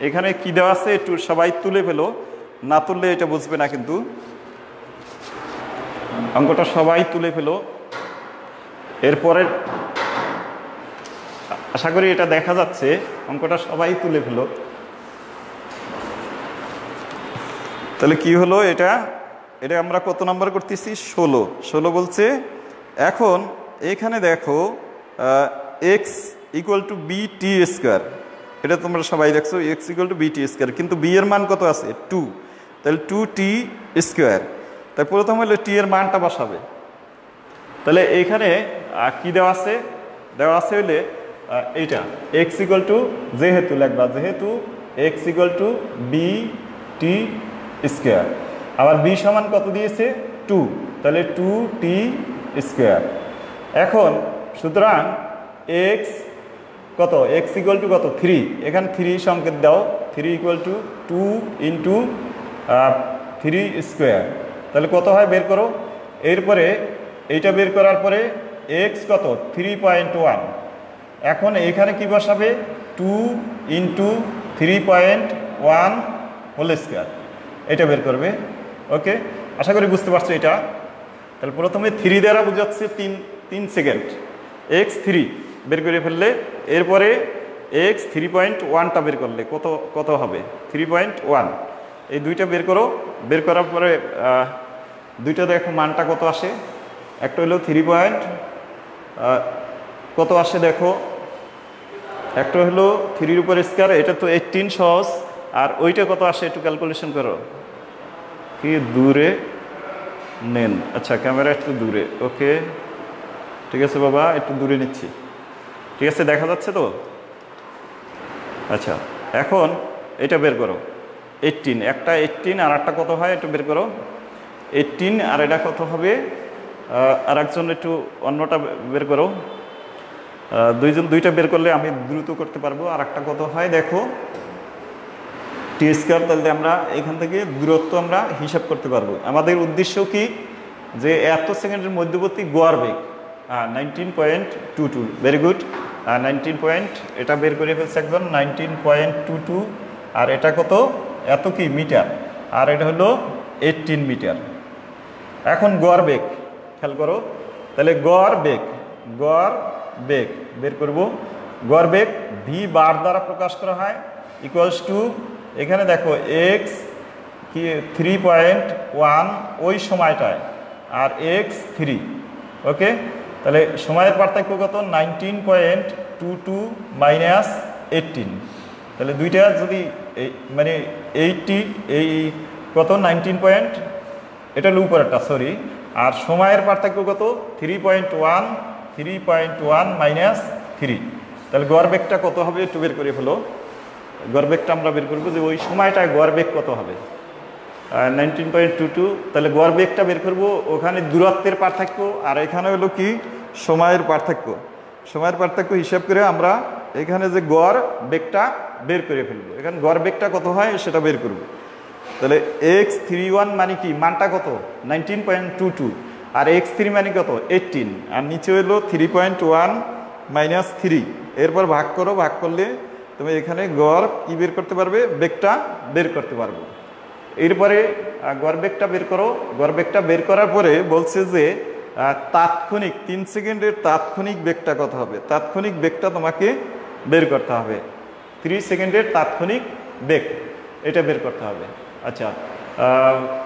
এখানে কি দেওয়া আছে একটু সবাই তুলে ফেলো, না তুললে এটা বুঝবে না কিন্তু। অঙ্কটা সবাই তুলে ফেলো, এরপরে আশা করি এটা দেখা যাচ্ছে। অঙ্কটা সবাই তুলে ফেলো। তাহলে কি হলো? এটা আমরা কত নাম্বার করতেছি? 16 বলছে। এখন এখানে দেখো x equal to b t square, এটা তোমরা সবাই দেখছো, x equal to b t square, কিন্তু বি এর মান কত আছে? 2। তাহলে 2t স্কোয়ার। তাই প্রথম হলে টি এর মানটা বসাবে। তাহলে এইখানে কি দেওয়া আছে? দেওয়া আছে হলে এইটা এক্স ইকুয়াল টু, যেহেতু লিখবা, যেহেতু x equal to b t square, আবার বি সমান কত দিয়েছে? 2। তাহলে 2t স্কোয়ার। এখন সুতরাং এক্স কত? এক্স ইকুয়াল টু কত? 3। এখানে 3 সংকেত দাও, 3 ইকুয়াল টু 2 ইন্টু 3 স্কোয়ার। তাহলে কত হয় বের করো। এরপরে এইটা বের করার পরে এক্স কত? 3.1। এখন এখানে কি বসাবে? 2 ইন্টু 3.1 হোল স্কোয়ার, এটা বের করবে। ওকে, আশা করি বুঝতে পারছো এটা। তাহলে প্রথমে 3 দ্বারা বোঝাচ্ছে 3 সেকেন্ড, এক্স 3 বের করে ফেললে, এরপরে এক্স 3.1টা বের করলে কত হবে? 3.1। এই দুইটা বের করো। বের করার পরে দুইটা দেখো মানটা কত আসে। একটা হলো 3 কত আসে দেখো, একটা হলো 3-র উপর স্কোয়ার, এটা তো 18 সহজ। আর ওইটা কত আসে একটু ক্যালকুলেশন করো। কি দূরে নেন? আচ্ছা, ক্যামেরা একটু দূরে। ওকে, ঠিক আছে বাবা, একটু দূরে নিচ্ছি। ঠিক আছে, দেখা যাচ্ছে তো? আচ্ছা, এখন এটা বের করো। 18, একটা 18 আর একটা কত হয় একটু বের করো। 18 আর এটা কত হবে? আর একজন একটু অন্যটা বের করো। দুইজন দুইটা বের করলে আমি দ্রুত করতে পারবো। আর একটা কত হয় দেখো, টি স্কোয়ার। তাহলে আমরা এখান থেকে দূরত্ব আমরা হিসাব করতে পারবো। আমাদের উদ্দেশ্য কি? যে এত সেকেন্ডের মধ্যবর্তী গড় বেগ 19.22। ভেরি গুড, 19 এটা বের করে ফেলছে একজন, 19.22। আর এটা কত? এত কি মিটার, আর এটা হলো 18 মিটার। এখন গড় বেগ খেয়াল করো। তাহলে গড় বেগ বের করব। গড় বেগ ভি বার দ্বারা প্রকাশ করা হয়, ইকুয়ালস টু, এখানে দেখো এক্স কি 3.1 ওই সময়টায়, আর এক্স 3। ওকে, তাহলে সময়ের পার্থক্য কত? 19.22 মাইনাস 18। তাহলে দুইটা যদি মানে 80, এই কত? 19 এটা হলো উপরেরটা, সরি। আর সময়ের পার্থক্য কত? 3.1 মাইনাস 3। তাহলে গড় বেগটা কত হবে একটু বের করে ফেলো। গড় বেগটা আমরা বের করবো যে ওই সময়টায় গড় বেগ কত হবে, 19.22। তাহলে গড় বেগটা বের করবো। ওখানে দূরত্বের পার্থক্য, আর এখানে হলো কি? সময়ের পার্থক্য। সময়ের পার্থক্য হিসাব করে আমরা এখানে যে গড় বেগটা বের করে ফেলবো। এখানে গড় বেগটা কত হয় সেটা বের করবো। তাহলে x31 মানে কি? মানটা কত? 19.22। আর x3 মানে কত? 18। আর নিচে হলো 3.1 মাইনাস 3। এরপর ভাগ করো, ভাগ করলে তুমি এখানে গড় কি বের করতে পারবে? বেগটা বের করতে পারবো। এরপরে গড় বেগটা বের করো। গড় বেগটা বের করার পরে বলছে যে তাৎক্ষণিক 3 সেকেন্ডের তাৎক্ষণিক বেগটা কত হবে, তাৎক্ষণিক বেগটা তোমাকে বের করতে হবে। 3 সেকেন্ডের তাৎক্ষণিক বেগ এটা বের করতে হবে। আচ্ছা,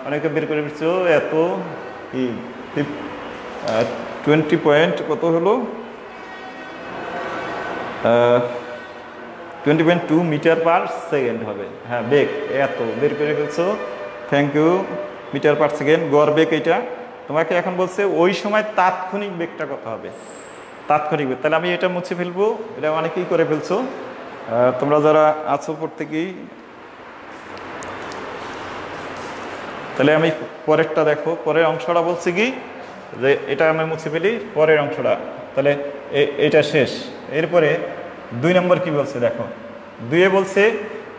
অনেকে বের করে দিচ্ছ, এত 20 পয়েন্ট কত হলো, 20.2 মিটার পার সেকেন্ড হবে। হ্যাঁ, বেগ এত বের করে ফেলছো, thank you. Metre per second গড় বেগ এটা। তোমাকে এখন বলছে ওই সময় তাৎক্ষণিক বেগটা কত হবে, তাৎক্ষণিক বেগ। তাহলে আমি এটা মুছে ফেলবো, এটা অনেকেই করে ফেলছো তোমরা যারা আছো প্রত্যেকেই। তাহলে আমি পরেরটা দেখো, পরের অংশটা বলছে কি যে এটা আমি মুছে ফেলি, পরের অংশটা। তাহলে এটা শেষ। এরপরে 2 নম্বর কি বলছে দেখো, 2-এ বলছে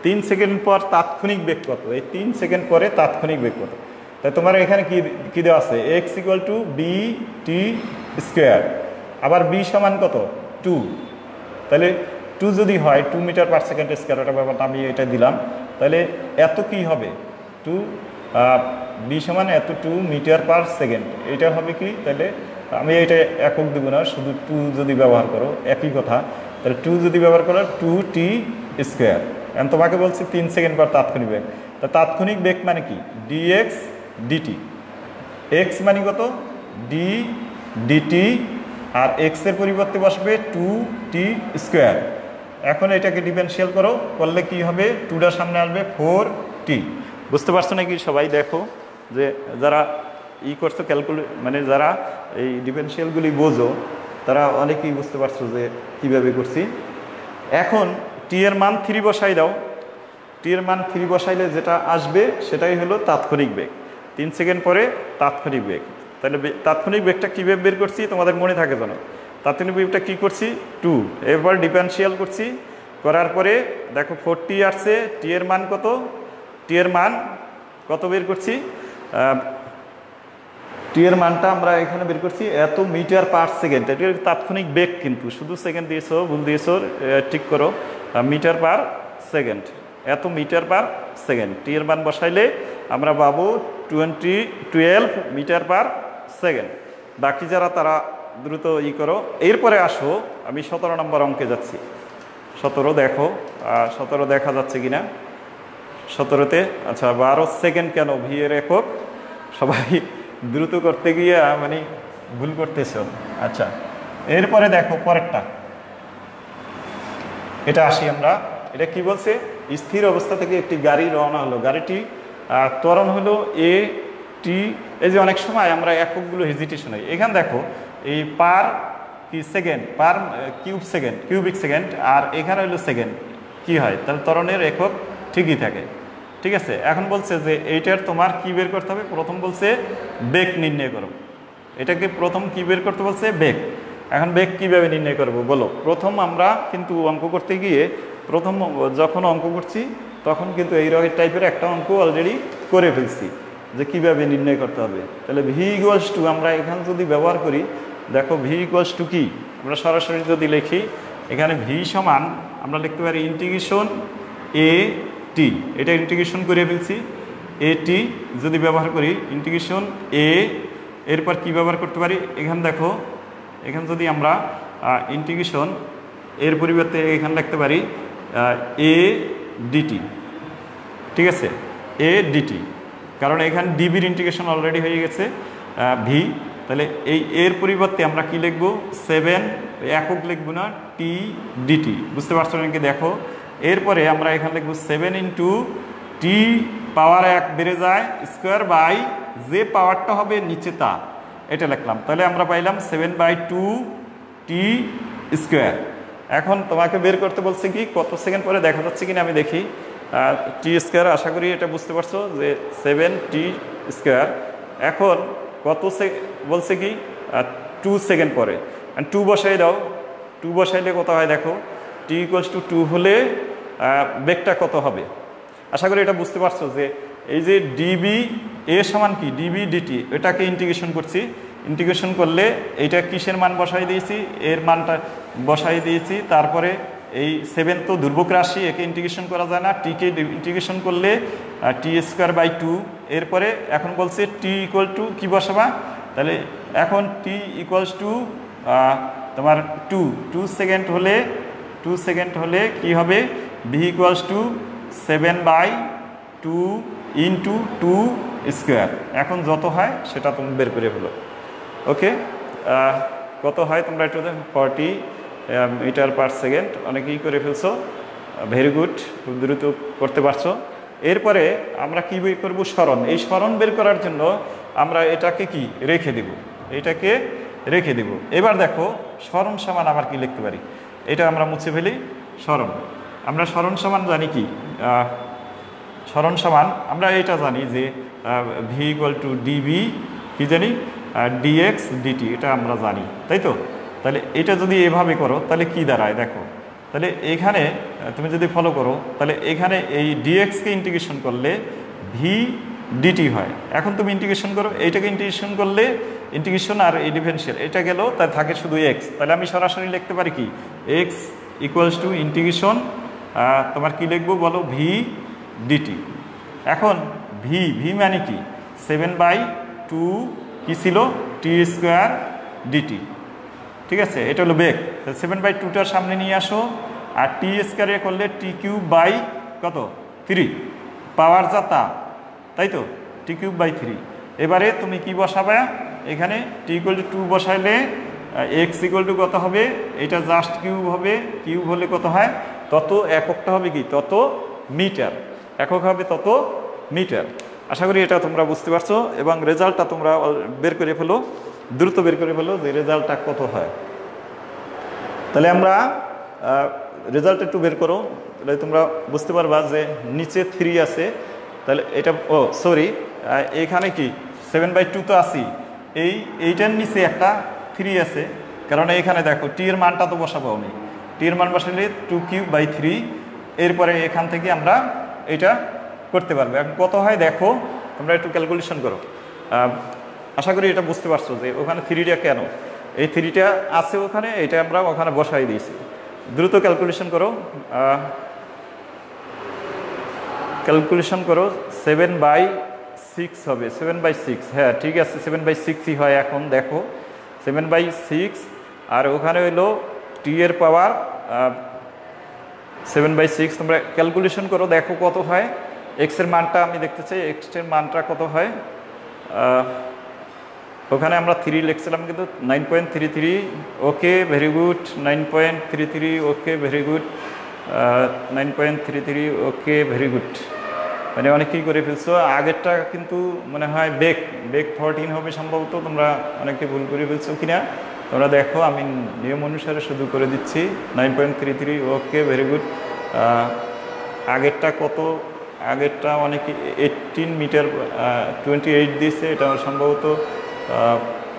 3 সেকেন্ড পর তাৎক্ষণিক বেগ কত, এই 3 সেকেন্ড পরে তাৎক্ষণিক বেগ কত। তাই তোমার এখানে কি দেওয়া আছে, x = b/t², আবার b সমান কত 2। তাহলে 2 যদি হয় 2 মিটার পার সেকেন্ড স্কোয়ার, ওটা ব্যাপারটা আমি এটা দিলাম। তাহলে এত কি হবে 2, b সমান এত 2 মিটার পার সেকেন্ড, এটা হবে কি। তাহলে আমি এটা একক দেবো না, শুধু 2 যদি ব্যবহার করো একই কথা। তাহলে 2 যদি ব্যবহার করো 2t²। এখন তোমাকে বলছি 3 সেকেন্ড পর তাৎক্ষণিক বেগ। তা তাৎক্ষণিক বেগ মানে কি, dx dt। x মানে কত d/dt, আর x এর পরিবর্তে বসবে 2t²। এখন এটাকে ডিফারেনশিয়াল করো, করলে কি হবে, 2টার সামনে আসবে 4t। বুঝতে পারছো নাকি সবাই? দেখো যে যারা করছো মানে যারা এই ডিফারেনশিয়ালগুলি বোঝো তারা অনেকেই বুঝতে পারছো যে কীভাবে করছি। এখন টি এর মান 3 বসাই দাও। টি এর মান 3 বসাইলে যেটা আসবে সেটাই হলো তাৎক্ষণিক বেগ। 3 সেকেন্ড পরে তাৎক্ষণিক বেগ। তাহলে তাৎক্ষণিক বেগটা কীভাবে বের করছি তোমাদের মনে থাকে যেন। তাৎক্ষণিক বেগটা কী করছি, 2, এরপর ডিফারেনশিয়াল করছি, করার পরে দেখো 4t আসছে। টি এর মান কত, টি এর মান কত বের করছি, টি এর মানটা আমরা এখানে বের করছি এত মিটার পার সেকেন্ড। এটা তাৎক্ষণিক বেগ, কিন্তু শুধু সেকেন্ড দিয়েছো, ভুল দিয়েছো, ঠিক করো। মিটার পার সেকেন্ড, এত মিটার পার সেকেন্ড। টি এর মান বসাইলে আমরা পাবো 12 মিটার পার সেকেন্ড। বাকি যারা তারা দ্রুত করো। এরপরে আসো, আমি 17 নম্বর অঙ্কে যাচ্ছি। 17 দেখো, 17 দেখা যাচ্ছে কিনা। 17তে আচ্ছা 12 সেকেন্ড কেন, ভি এর একক, সবাই দ্রুত করতে গিয়ে মানে ভুল করতেছ। আচ্ছা, এরপরে দেখো পরেরটা, এটা আসি আমরা। এটা কি বলছে, স্থির অবস্থা থেকে একটি গাড়ি রওনা হলো। গাড়িটি ত্বরণ হলো a/t। এই যে অনেক সময় আমরা এককগুলো হেজিটেশন হয়, এখানে দেখো এই পার কি সেকেন্ড, পার কিউবিক সেকেন্ড, আর এখানে হলো সেকেন্ড, কি হয় তাহলে ত্বরণের একক ঠিকই থাকে। ঠিক আছে, এখন বলছে যে এইটার তোমার কি বের করতে হবে, প্রথম বলছে বেগ নির্ণয় করো। এটাকে প্রথম কি বের করতে বলছে, বেগ। এখন বেগ কিভাবে নির্ণয় করব বলো। প্রথম আমরা কিন্তু অঙ্ক করতে গিয়ে প্রথম যখন অঙ্ক করছি তখন কিন্তু এই টাইপের একটা অঙ্ক অলরেডি করে ফেলছি যে কিভাবে নির্ণয় করতে হবে। তাহলে ভি ইকুয়ালস টু আমরা এখানে যদি ব্যবহার করি, দেখো ভি ইকুয়ালস টু কি, আমরা সরাসরি যদি লিখি এখানে ভি সমান আমরা লিখতে পারি ইন্টিগ্রেশন a/t। এটা ইন্টিগ্রেশন করে ফেলছি, a/t যদি ব্যবহার করি ইন্টিগ্রেশন a, এরপর কি ব্যবহার করতে পারি, এখানে দেখো এখানে যদি আমরা ইন্টিগ্রেশন এর পরিবর্তে এখানে লিখতে পারি a/dt। ঠিক আছে, a/dt, কারণ এখানে ডিবির ইন্টিগ্রেশন অলরেডি হয়ে গেছে ভি। তাহলে এই এর পরিবর্তে আমরা কি লিখবো, 7 একক লিখবো না, t/dt। বুঝতে পারছো নাকি? দেখো এরপরে আমরা এখানে লিখবো 7 × t পাওয়ার 1 বেড়ে যায় স্কোয়ার বাই যে পাওয়ারটা হবে নিচে তা, এটা লিখলাম। তাহলে আমরা পাইলাম 7/2t²। এখন তোমাকে বের করতে বলছে কি কত সেকেন্ড পরে দেখা যাচ্ছে কিনা আমি দেখি। t², আশা করি এটা বুঝতে পারছো যে 7t²। এখন কত বলছে কি 2 সেকেন্ড পরে, 2 বসাই দাও। 2 বসাইলে কত হয় দেখো, t = 2 হলে বেগটা কত হবে। আশা করি এটা বুঝতে পারছো যে এই যে ডিবি এ সমান কি dB/dt, এটাকে ইন্টিগ্রেশন করছি। ইন্টিগ্রেশন করলে এইটা কিসের মান বসাই দিয়েছি, এর মানটা বসাই দিয়েছি। তারপরে এই 7 তো ধ্রুবক রাশি, একে ইন্টিগ্রেশন করা যায় না। টিকে ইন্টিগ্রেশন করলে টি স্কোয়ার বাই 2। এরপরে এখন বলছে টি ইকুয়াল টু কী বসাবা, তাহলে এখন টি ইকুয়ালস টু তোমার 2 সেকেন্ড হলে কি হবে, V equals to 7/2 into 2 square. এখন যত হয় সেটা তুমি বের করে ফেলো। ওকে, কত হয় তোমরা একটু 40 মিটার পার সেকেন্ড, অনেকেই করে ফেলছো, ভেরি গুড, খুব দ্রুত করতে পারছো। এরপরে আমরা কি বের করবো, স্মরণ। এই স্মরণ বের করার জন্য আমরা এটাকে কি রেখে দেব, এবার দেখো স্মরণ সমান আবার কি লিখতে পারি, এটা আমরা মুছে ফেলি। আমরা স্মরণ সমান জানি কি, স্মরণ সমান আমরা এটা জানি যে ভি ইকুয়াল টু ডিবি কি জানি, ডিএক্স ডিটি, এটা আমরা জানি, তাই তো। তাহলে এটা যদি এভাবে করো তাহলে কি দাঁড়ায় দেখো, তাহলে এখানে তুমি যদি ফলো করো তাহলে এখানে এই ডিএক্সকে ইন্টিগ্রেশন করলে ভি ডিটি হয়। এখন তুমি ইন্টিগ্রেশন করো, এইটাকে ইন্টিগ্রেশন করলে ইন্টিগ্রেশন আর এই ডিফারেন্সিয়াল এটা গেল, তাই থাকে শুধু এক্স। তাহলে আমি সরাসরি লিখতে পারি কি, এক্স ইকুয়ালস টু ইন্টিগ্রেশন তোমার কি লিখবো বলো, ভি ডিটি। এখন ভি মানে কি, 7/2 কি ছিল, টি স্কোয়ার ডিটি, ঠিক আছে, এটা হলো বেগ। 7/2টার সামনে নিয়ে আসো, আর টি স্কোয়ারে করলে টি কিউব বাই কত 3 পাওয়ার যা তা, তাই তো, টি কিউব বাই 3। এবারে তুমি কি বসাবে, এখানে টি ইকুয়াল টু 2 বসাইলে এক্স ইকুয়াল টু কত হবে, এটা জাস্ট কিউব হবে, কিউব হলে কত হয়, তত এককটা হবে কি, তত মিটার, একক হবে তত মিটার। আশা করি এটা তোমরা বুঝতে পারছো, এবং রেজাল্টটা তোমরা বের করে ফেলো, দ্রুত বের করে ফেলো যে রেজাল্টটা কত হয়। তাহলে আমরা রেজাল্ট একটু বের করো, তাহলে তোমরা বুঝতে পারবা যে নিচে 3 আছে, তাহলে এটা সরি এখানে কি 7/2 তো আছি, এইটার নিচে একটা 3 আছে, কারণ এখানে দেখো টি এর মানটা তো বসাবো আমি, টি এর মান বসালে 2³/3। এরপরে এখান থেকে আমরা এটা করতে পারবো। এখন কত হয় দেখো, তোমরা একটু ক্যালকুলেশন করো। আশা করি এটা বুঝতে পারছো যে ওখানে 3টা কেন, এই 3টা আছে ওখানে, এটা আমরা ওখানে বসাই দিয়েছি। দ্রুত ক্যালকুলেশন করো, 7/6 হবে, 7/6, হ্যাঁ ঠিক আছে, 7/6ই হয়। এখন দেখো 7/6, আর ওখানে হইলো টি এর পাওয়ার 7/6। তোমরা ক্যালকুলেশন করো, দেখো কত হয়। এক্স এর মানটা আমি দেখতে চাই, এক্স এর মানটা কত হয়, ওখানে আমরা 3 লিখছিলাম কিন্তু 9.33, okay very good, 9.33, okay very good, 9.33, okay very good, মানে অনেকেই করে ফেলছো। আগেরটা কিন্তু মনে হয় বেগ 14 হবে সম্ভবত, তোমরা অনেকে ভুল করে ফেলছো কিনা তোমরা দেখো, আমি নিয়ম অনুসারে শুধু করে দিচ্ছি। 9.33, ওকে ভেরি গুড। আগেরটা কত, আগেরটা অনেকে 18 মিটার 28 দিয়েছে, এটা সম্ভবত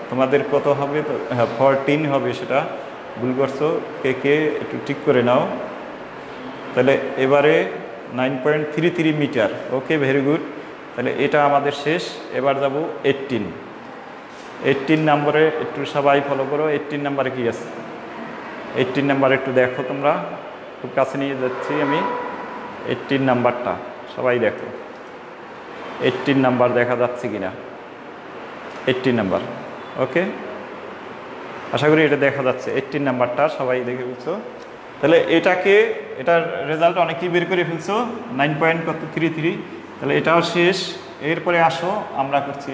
তোমাদের কত হবে, হ্যাঁ 14 হবে, সেটা ভুল করছো, কে একটু ঠিক করে নাও। তাহলে এবারে 9.33 মিটার, ওকে ভেরি গুড। তাহলে এটা আমাদের শেষ, এবার যাব 18 নম্বরে, একটু সবাই ফলো করো। 18 নম্বরে কি আছে, 18 নাম্বার একটু দেখো, তোমরা খুব কাছে নিয়ে যাচ্ছি আমি। 18 নাম্বারটা সবাই দেখো, 18 নাম্বার দেখা যাচ্ছে কিনা, 18 নাম্বার, ওকে আশা করি এটা দেখা যাচ্ছে। 18 নাম্বারটা সবাই দেখে ফেলছো। তাহলে এটার রেজাল্ট অনেকেই বের করে ফেলছো, 9.33। তাহলে এটাও শেষ। এরপরে আসো আমরা করছি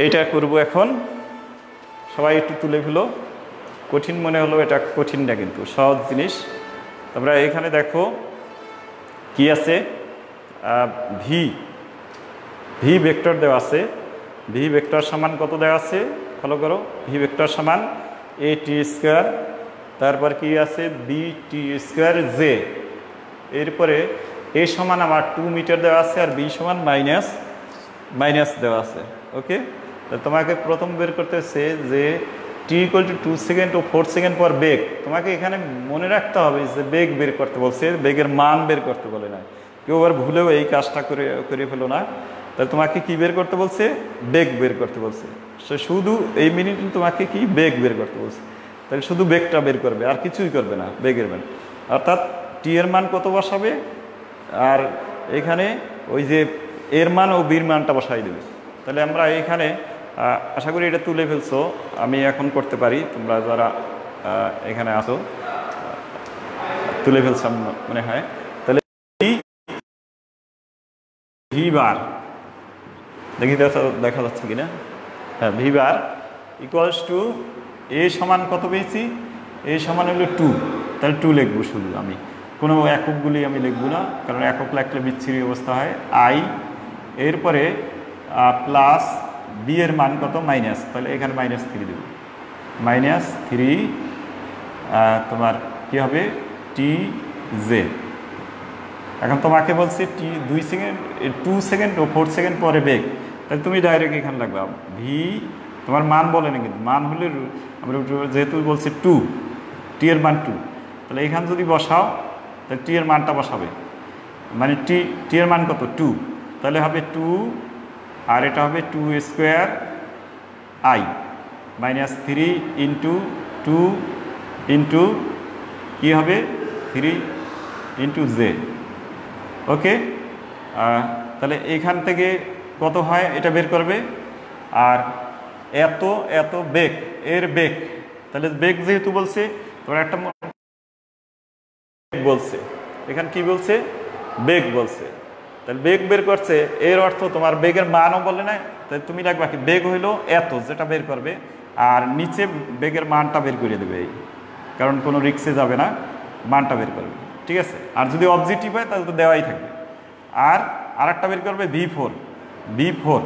এইটা করব এখন। সবাই একটু তুলে ফেলো, কঠিন মনে হলো, এটা কঠিন না কিন্তু সহজ জিনিস। তোমরা এখানে দেখো কি আছে, ভি ভেক্টর দেওয়া আছে। ভি ভেক্টর সমান কত দেওয়া আছে ফলো করো, ভি ভেক্টর সমান এ টি স্কোয়ার, তারপর কি আছে বি টি স্কোয়ার জে। এরপরে এ সমান আমার 2 মিটার দেওয়া আছে, আর বি সমান মাইনাস দেওয়া আছে। ওকে, তোমাকে প্রথম বের করতেছে যে টি ইকুয়াল টু 2 সেকেন্ড ও 4 সেকেন্ড পর বেগ। তোমাকে এখানে মনে রাখতে হবে যে বেগ বের করতে বলছে, বেগের মান বের করতে বলে না। কেউ আবার ভুলেও এই কাজটা করে ফেলো না। তাহলে তোমাকে কি বের করতে বলছে, বেগ বের করতে বলছে। শুধু এই মিনিট তোমাকে কি বেগ বের করতে বলছে, তাহলে শুধু বেগটা বের করবে, আর কিছুই করবে না বেগের মান। অর্থাৎ টি এর মান কত বসাবে, আর এখানে ওই যে এর মান ও বির মানটা বসাই দেবে। তাহলে আমরা এখানে আশা করি এটা তুলে ফেলছো, আমি এখন করতে পারি, তোমরা যারা এখানে আসো তুলে ফেলছো মনে হয়। তাহলে ভি বার দেখি দেখা যাচ্ছে কিনা, হ্যাঁ, ভি বার ইকুয়ালস টু এ সমান কত পেয়েছি, এ সমান হলো 2, তাহলে 2 লিখবো শুধু, আমি কোনো এককগুলি আমি লিখবো না, কারণ একক লিখলে বিচ্ছিরি অবস্থা হয়। আই এরপরে প্লাস বি এর মান কত মাইনাস, তাহলে এখানে -3 দেব, -3 তোমার কি হবে টি জে। এখন তোমাকে বলছি টি 2 সেকেন্ড 2 সেকেন্ড ও 4 সেকেন্ড পরে বেগ, তাহলে তুমি ডাইরেক্ট এখানে লাগবে ভি, তোমার মান বলে না কিন্তু, মান হলে আমরা যেহেতু বলছি 2, টি এর মান 2, তাহলে এখানে যদি বসাও তাহলে টি এর মানটা বসাবে, মানে টি এর মান কত 2, তাহলে হবে 2 আর এটা হবে 2 স্কোয়ার আই -3 ইন্টু 2 ইন্টু কী হবে 3 ইন্টু জে। ওকে, তাহলে এইখান থেকে কত হয় এটা বের করবে, আর এত এত বেগ, এর বেগ, তাহলে বেগ যেহেতু বলছে তোমার একটা বলছে, এখানে কি বলছে বেগ বলছে, তাহলে বেগ বের করছে, এর অর্থ তোমার বেগের মানও বলে না, তাহলে তুমি রাখবা কি বেগ হইলো এত, যেটা বের করবে, আর নিচে বেগের মানটা বের করে দেবে, এই কারণ কোনো রিক্সে যাবে না, মানটা বের করবে, ঠিক আছে। আর যদি অবজেক্টিভ হয় তাহলে তো দেওয়াই থাকবে। আর আরেকটা বের করবে V4,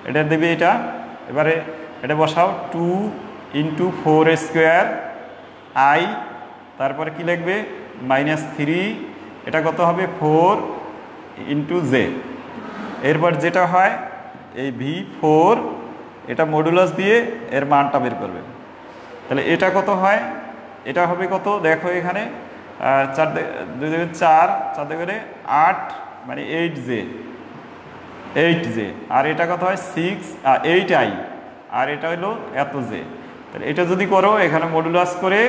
এটা দেবে এটা, এবারে এটা বসাও 2 ইন্টু 4 স্কোয়ার আই, তারপরে কি লিখবে -3, এটা কত হবে 4 ইন্টু জে। এরপর যেটা হয় এই V4 এটা মডুলাস দিয়ে এর মানটা বের করবে, তাহলে এটা কত হয়, এটা হবে কত দেখো এখানে 4 2 4 4 করে 8 মানে 8J, আর এটা কত হয় 8I, আর এটা হলো এত জে। তাহলে এটা যদি করো এখানে মডুলাস করে,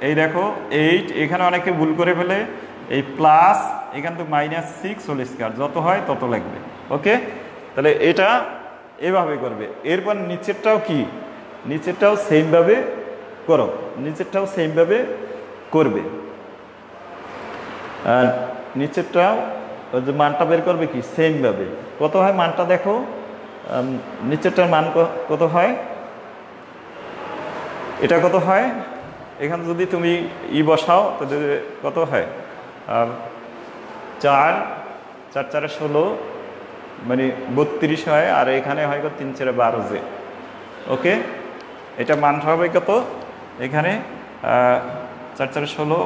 এই দেখো 8, এখানে অনেকে ভুল করে ফেলে, এই প্লাস এখান থেকে -6 হোল স্কয়ার, যত হয় তত লাগবে। ওকে, তাহলে এটা এভাবে করবে। এরপর নিচেরটাও কি, নিচেরটাও সেমভাবে করো, নিচেরটাও সেমভাবে করবে, আর নিচেরটাও যে মানটা বের করবে কি সেমভাবে, কত হয় মানটা দেখো, নিচেরটার মান কত হয়, এটা কত হয়, এখানে যদি তুমি বসাও তাহলে কত হয় 4 4 4 16 মানে 32 হয়, আর এখানে হয় 3 4 12 জে। ওকে, এটা মানটা হবে কত, এখানে 4 4 16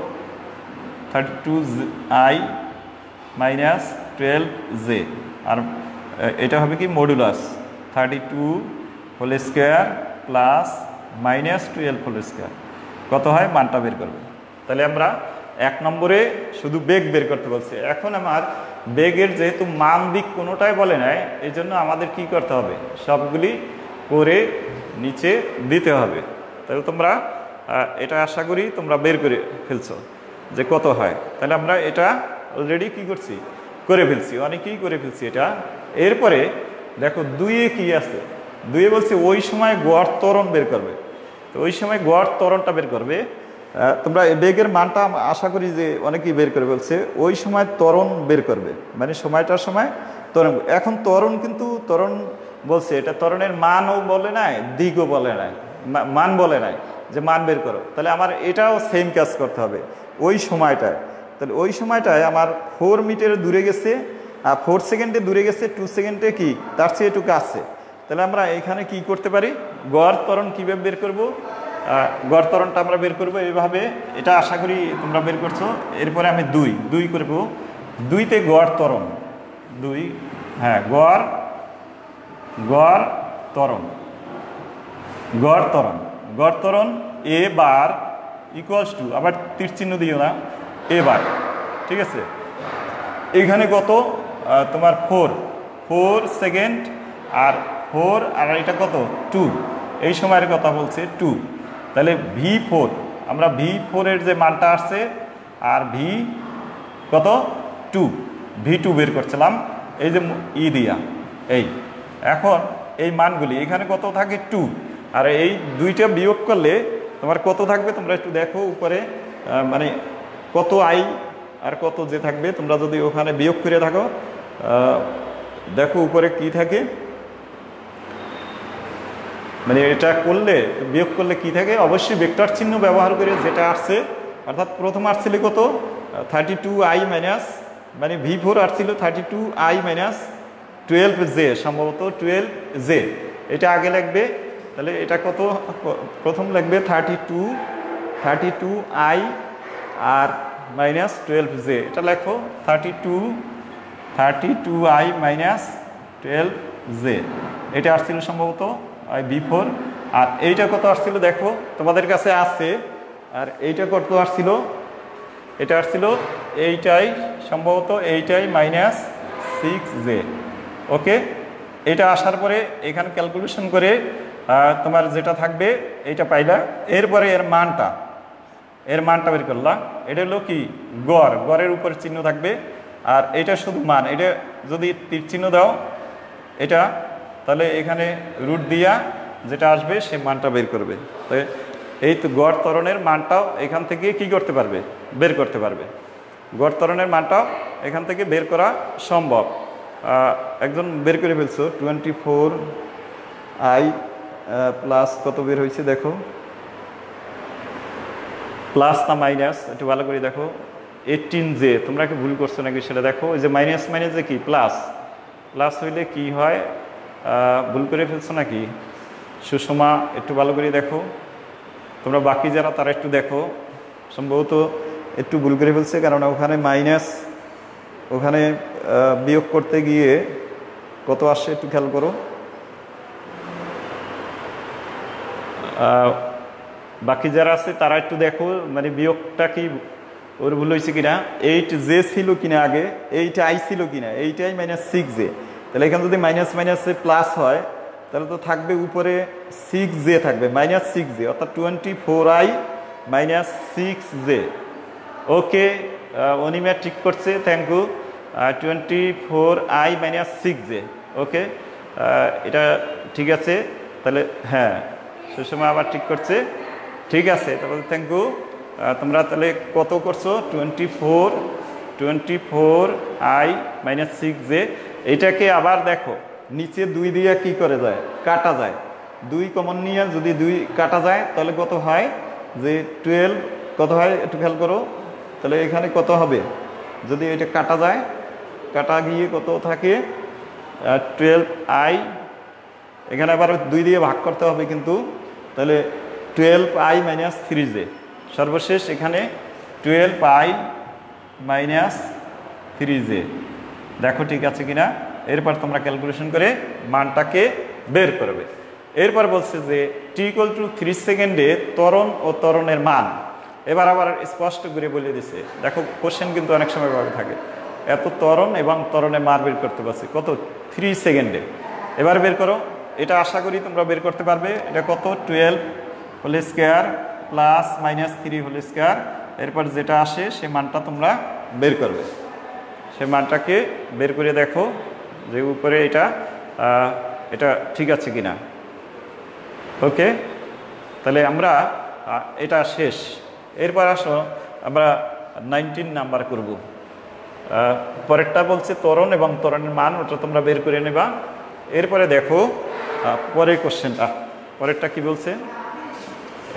32I -12 জে, আর এটা হবে কি modulus 32 whole square plus -12 whole square, কত হয় মানটা বের করবে। তাহলে আমরা 1 নম্বরে শুধু বেগ বের করতে বলছি। এখন আমার বেগের যেহেতু মান দিক কোনোটাই বলে নাই, এই জন্য আমাদের কি করতে হবে, সবগুলি করে নিচে দিতে হবে। তাহলে তোমরা এটা আশা করি তোমরা বের করে ফেলছো যে কত হয়। তাহলে আমরা এটা অলরেডি কি করছি, করে ফেলছি, অনেকেই করে ফেলছি এটা। এরপরে দেখো 2-এ কি আছে, 2-এ বলছে ওই সময় গড় ত্বরণ বের করবে। তো ওই সময় গড় ত্বরণটা বের করবে, তোমরা বেগের মানটা আশা করি যে অনেকেই বের করে বলছে, ওই সময় ত্বরণ বের করবে, মানে সময়টার সময় ত্বরণ। এখন ত্বরণ কিন্তু ত্বরণ বলছে, এটা ত্বরণের মানও বলে নাই, দিকও বলে নাই, মান বলে নাই যে মান বের করো। তাহলে আমার এটাও সেম কাজ করতে হবে ওই সময়টায়। তাহলে ওই সময়টায় আমার 4 মিটারে দূরে গেছে, আর 4 সেকেন্ডে দূরে গেছে, 2 সেকেন্ডে কি তার চেয়ে একটু কাছে। তাহলে আমরা এখানে কি করতে পারি, গড় ত্বরণ কীভাবে বের করব, গড় ত্বরণটা আমরা বের করবো এইভাবে, এটা আশা করি তোমরা বের করছো। এরপরে আমি 2 করবো, 2-তে গড় ত্বরণ 2, হ্যাঁ গড় ত্বরণ গড় ত্বরণ এ বার ইকুয়ালস টু, আবার তীর চিহ্ন দিও না, এ বার, ঠিক আছে। এখানে কত তোমার 4 সেকেন্ড, আর 4 আর এটা কত 2, এই সময়ের কথা বলছে 2। তাহলে V4, আমরা V4 এর যে মানটা আসছে, আর V কত 2, V2 বের করছিলাম এই যে ই দিয়া এই। এখন এই মানগুলি এখানে কত থাকে 2, আর এই দুইটা বিয়োগ করলে তোমার কত থাকবে তোমরা একটু দেখো উপরে, মানে কত আই আর কত যে থাকবে, তোমরা যদি ওখানে বিয়োগ করে থাকো দেখো উপরে কি থাকে, মানে এটা করলে বিয়োগ করলে কি থাকে, অবশ্যই ভেক্টর চিহ্ন ব্যবহার করে যেটা আসছে, অর্থাৎ প্রথম আসছিল কত 32i মাইনাস, মানে V4 আসছিল 32i মাইনাস 12j, সম্ভবত 12j, এটা আগে লাগবে। তাহলে এটা কত, প্রথম লাগবে 32i আর মাইনাস 12j, এটা লেখো 32i মাইনাস 12j, এটা আসছিল সম্ভবত V4। আর এইটা কত আসছিল দেখো তোমাদের কাছে আছে, আর এইটা কত আসছিল, এটা আসছিল এইটাই সম্ভবত এইটাই মাইনাস 6j। ওকে, এটা আসার পরে এখানে ক্যালকুলেশন করে তোমার যেটা থাকবে এইটা পাইলা। এরপরে এর মানটা বের করলাম, এটা হলো কি গড়, গড়ের উপর চিহ্ন থাকবে, আর এটা শুধু মান, এটা যদি তীর চিহ্ন দাও এটা, তাহলে এখানে রুট দিয়া যেটা আসবে সে মানটা বের করবে। তো এই তো গড় ত্বরণের মানটাও এখান থেকে কি করতে পারবে, বের করতে পারবে। গড় ত্বরণের মানটাও এখান থেকে বের করা সম্ভব। একজন বের করে ফেলছো 24i প্লাস কত বের হয়েছে দেখো, প্লাস না মাইনাস একটু ভালো করে দেখো, 18j, তোমরা কি ভুল করছো নাকি সেটা দেখো। ওই যে মাইনাস মাইনাসে কি প্লাস, প্লাস হইলে কি হয়, ভুল করে ফেলছো নাকি সুষমা, একটু ভালো করে দেখো। তোমরা বাকি যারা তারা একটু দেখো, সম্ভবত একটু ভুল করে ফেলছে, কারণ ওখানে মাইনাস, ওখানে বিয়োগ করতে গিয়ে কত আসছে একটু খেয়াল করো। বাকি যারা আছে তারা একটু দেখো, মানে বিয়োগটা কি ওর ভুল হয়েছে কিনা, 8j ছিল কিনা আগে, 8i ছিল কিনা, 8i মাইনাস 6j। তাহলে এখানে যদি মাইনাস মাইনাসে প্লাস হয় তাহলে তো থাকবে উপরে 6j থাকবে, মাইনাস 6j, অর্থাৎ 24i মাইনাস 6j। ওকে, অনিমা ঠিক করছে, thank you. 24i minus 6j, ওকে, এটা ঠিক আছে। তাহলে হ্যাঁ, সুষমা আবার ঠিক করছে, ঠিক আছে, তারপরে থ্যাংক ইউ। তোমরা তাহলে কত করছো, 24i মাইনাস 6j। এইটাকে আবার দেখো নিচে 2 দিয়ে কি করে যায়, কাটা যায়, 2 কমন নিয়ে যদি 2 কাটা যায় তাহলে কত হয়, যে 12 কত হয় একটু খেয়াল করো। তাহলে এখানে কত হবে, যদি এটা কাটা যায়, কাটা গিয়ে কত থাকে 12i, এখানে আবার 2 দিয়ে ভাগ করতে হবে কিন্তু, তাহলে 12i মাইনাস 3j, সর্বশেষ এখানে 12i মাইনাস 3j। দেখো ঠিক আছে কিনা, এরপর তোমরা ক্যালকুলেশন করে মানটাকে বের করবে। এরপর বলছে যে t=3 সেকেন্ডে ত্বরণ ও ত্বরণের মান। এবার আবার স্পষ্ট করে বলে দিছে, দেখো কোশ্চেন কিন্তু অনেক সময় ভাবে থাকে, এত ত্বরণ এবং ত্বরণের মান বের করতে পারছি কত 3 সেকেন্ডে। এবার বের করো, এটা আশা করি তোমরা বের করতে পারবে। এটা কত 12 whole square plus minus 3 whole square, এরপর যেটা আসে সে মানটা তোমরা বের করবে। সে মানটাকে বের করে দেখো যে উপরে এটা ঠিক আছে কিনা। ওকে, তাহলে আমরা এটা শেষ। এরপর আসো আমরা 19 নাম্বার করব। পরেরটা বলছে ত্বরণ এবং ত্বরণের মান, ওটা তোমরা বের করে নেবা। এরপরে দেখো পরের কোশ্চেনটা, পরেরটা কি বলছে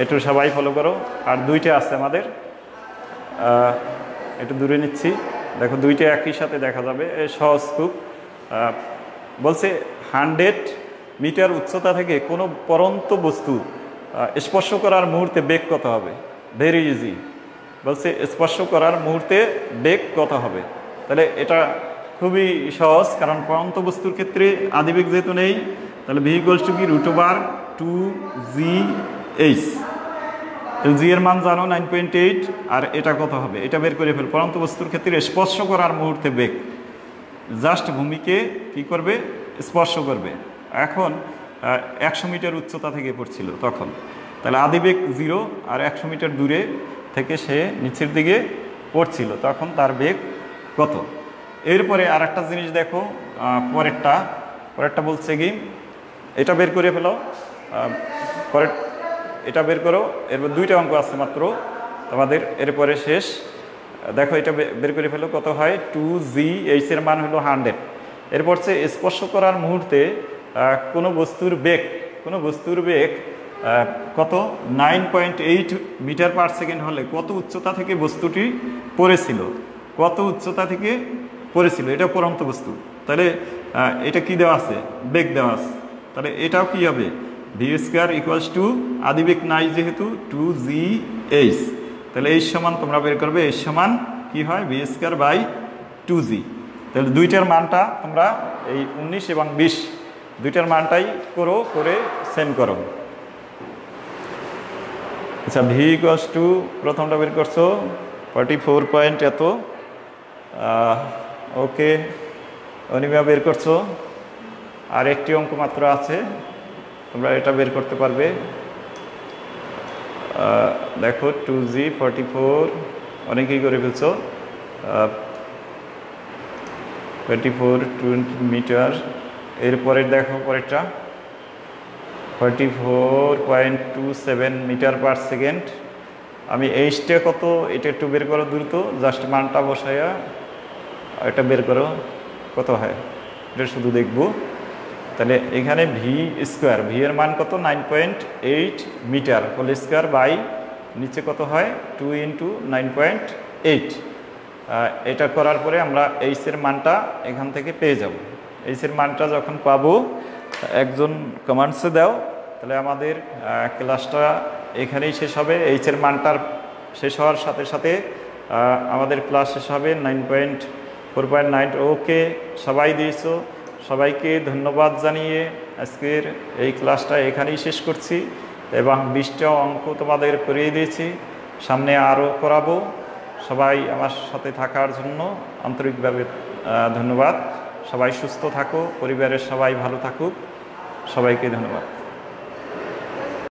একটু সবাই ফলো করো। আর 2টা আছে আমাদের, একটু দূরে নিচ্ছি, দেখো 2টা একই সাথে দেখা যাবে, সহজ খুব। বলছে 100 মিটার উচ্চতা থেকে কোনো পরন্ত বস্তু স্পর্শ করার মুহূর্তে বেগ কত হবে। ভেরি ইজি, বলছে স্পর্শ করার মুহূর্তে বেগ কত হবে। তাহলে এটা খুবই সহজ, কারণ পরন্ত বস্তুর ক্ষেত্রে আদিবেগ যেহেতু নেই, তাহলে v = কি √2gh। জি এর মান জানো 9.8, আর এটা কত হবে এটা বের করে ফেল। পরন্ত বস্তুর ক্ষেত্রে স্পর্শ করার মুহূর্তে বেগ, জাস্ট ভূমিকে কি করবে, স্পর্শ করবে। এখন 100 মিটার উচ্চতা থেকে পড়ছিল তখন, তাহলে আদিবেগ 0, আর 100 মিটার দূরে থেকে সে নিচের দিকে পড়ছিল, তখন তার বেগ কত। এরপরে আর একটা জিনিস দেখো, পরেরটা বলছে কি, এটা বের করে ফেলো, পরের এটা বের করো। এরপর 2টা অঙ্ক আছে মাত্র তোমাদের, এরপরে শেষ। দেখো এটা বের করে ফেলো, কত হয় 2g, এর মান হলো 100। এরপর হচ্ছে স্পর্শ করার মুহূর্তে কোনো বস্তুর বেগ কত 9.8 মিটার পার সেকেন্ড হলে কত উচ্চতা থেকে বস্তুটি পড়েছিল, এটা পড়ন্ত বস্তু। তাহলে এটা কি দেওয়া আছে, বেগ দেওয়া আছে। তাহলে এটাও কি হবে, v² = আদিবেগ নাই যেহেতু 2gh। তাহলে এই সমান তোমরা বের করবে, এই সমান কি হয় v²/2g। তাহলে 2টার মানটা তোমরা এই 19 এবং 20 2টার মানটাই করে সেন্ড করো। আচ্ছা, v = প্রথমটা বের করছো 44 পয়েন্ট এত, ওকে। অনিমা বের করছো, আর একটি অঙ্ক মাত্র আছে, তোমরা এটা বের করতে পারবে। দেখো 2g 44, অনেকেই করে ফেলছো। 20 মিটার। এরপরে দেখো পরেরটা 44.27 মিটার পার সেকেন্ড। আমি এইচটা কত এটা একটু বের করো দ্রুত, জাস্ট মানটা বসাইয়া এটা বের করো কত হয়, এটা শুধু দেখবো। তাহলে এখানে v², v এর মান কত 9.8 মিটার হোল স্কোয়ার বাই নিচে কত হয় 2 × 9.8। এটা করার পরে আমরা এইচ এর মানটা এখান থেকে পেয়ে যাব। এইচ এর মানটা যখন পাবো, একজন কমেন্টসে দাও, তাহলে আমাদের ক্লাসটা এখানেই শেষ হবে। এইচ এর মানটার শেষ হওয়ার সাথে সাথে আমাদের ক্লাস শেষ হবে 9.4.9। ওকে, সবাই দিয়েছো, সবাইকে ধন্যবাদ জানিয়ে আজকের এই ক্লাসটা এখানেই শেষ করছি, এবং 20টা অঙ্ক তোমাদের করিয়ে দিয়েছি, সামনে আরও করাবো। সবাই আমার সাথে থাকার জন্য আন্তরিকভাবে ধন্যবাদ। সবাই সুস্থ থাকো, পরিবারের সবাই ভালো থাকুক, সবাইকে ধন্যবাদ।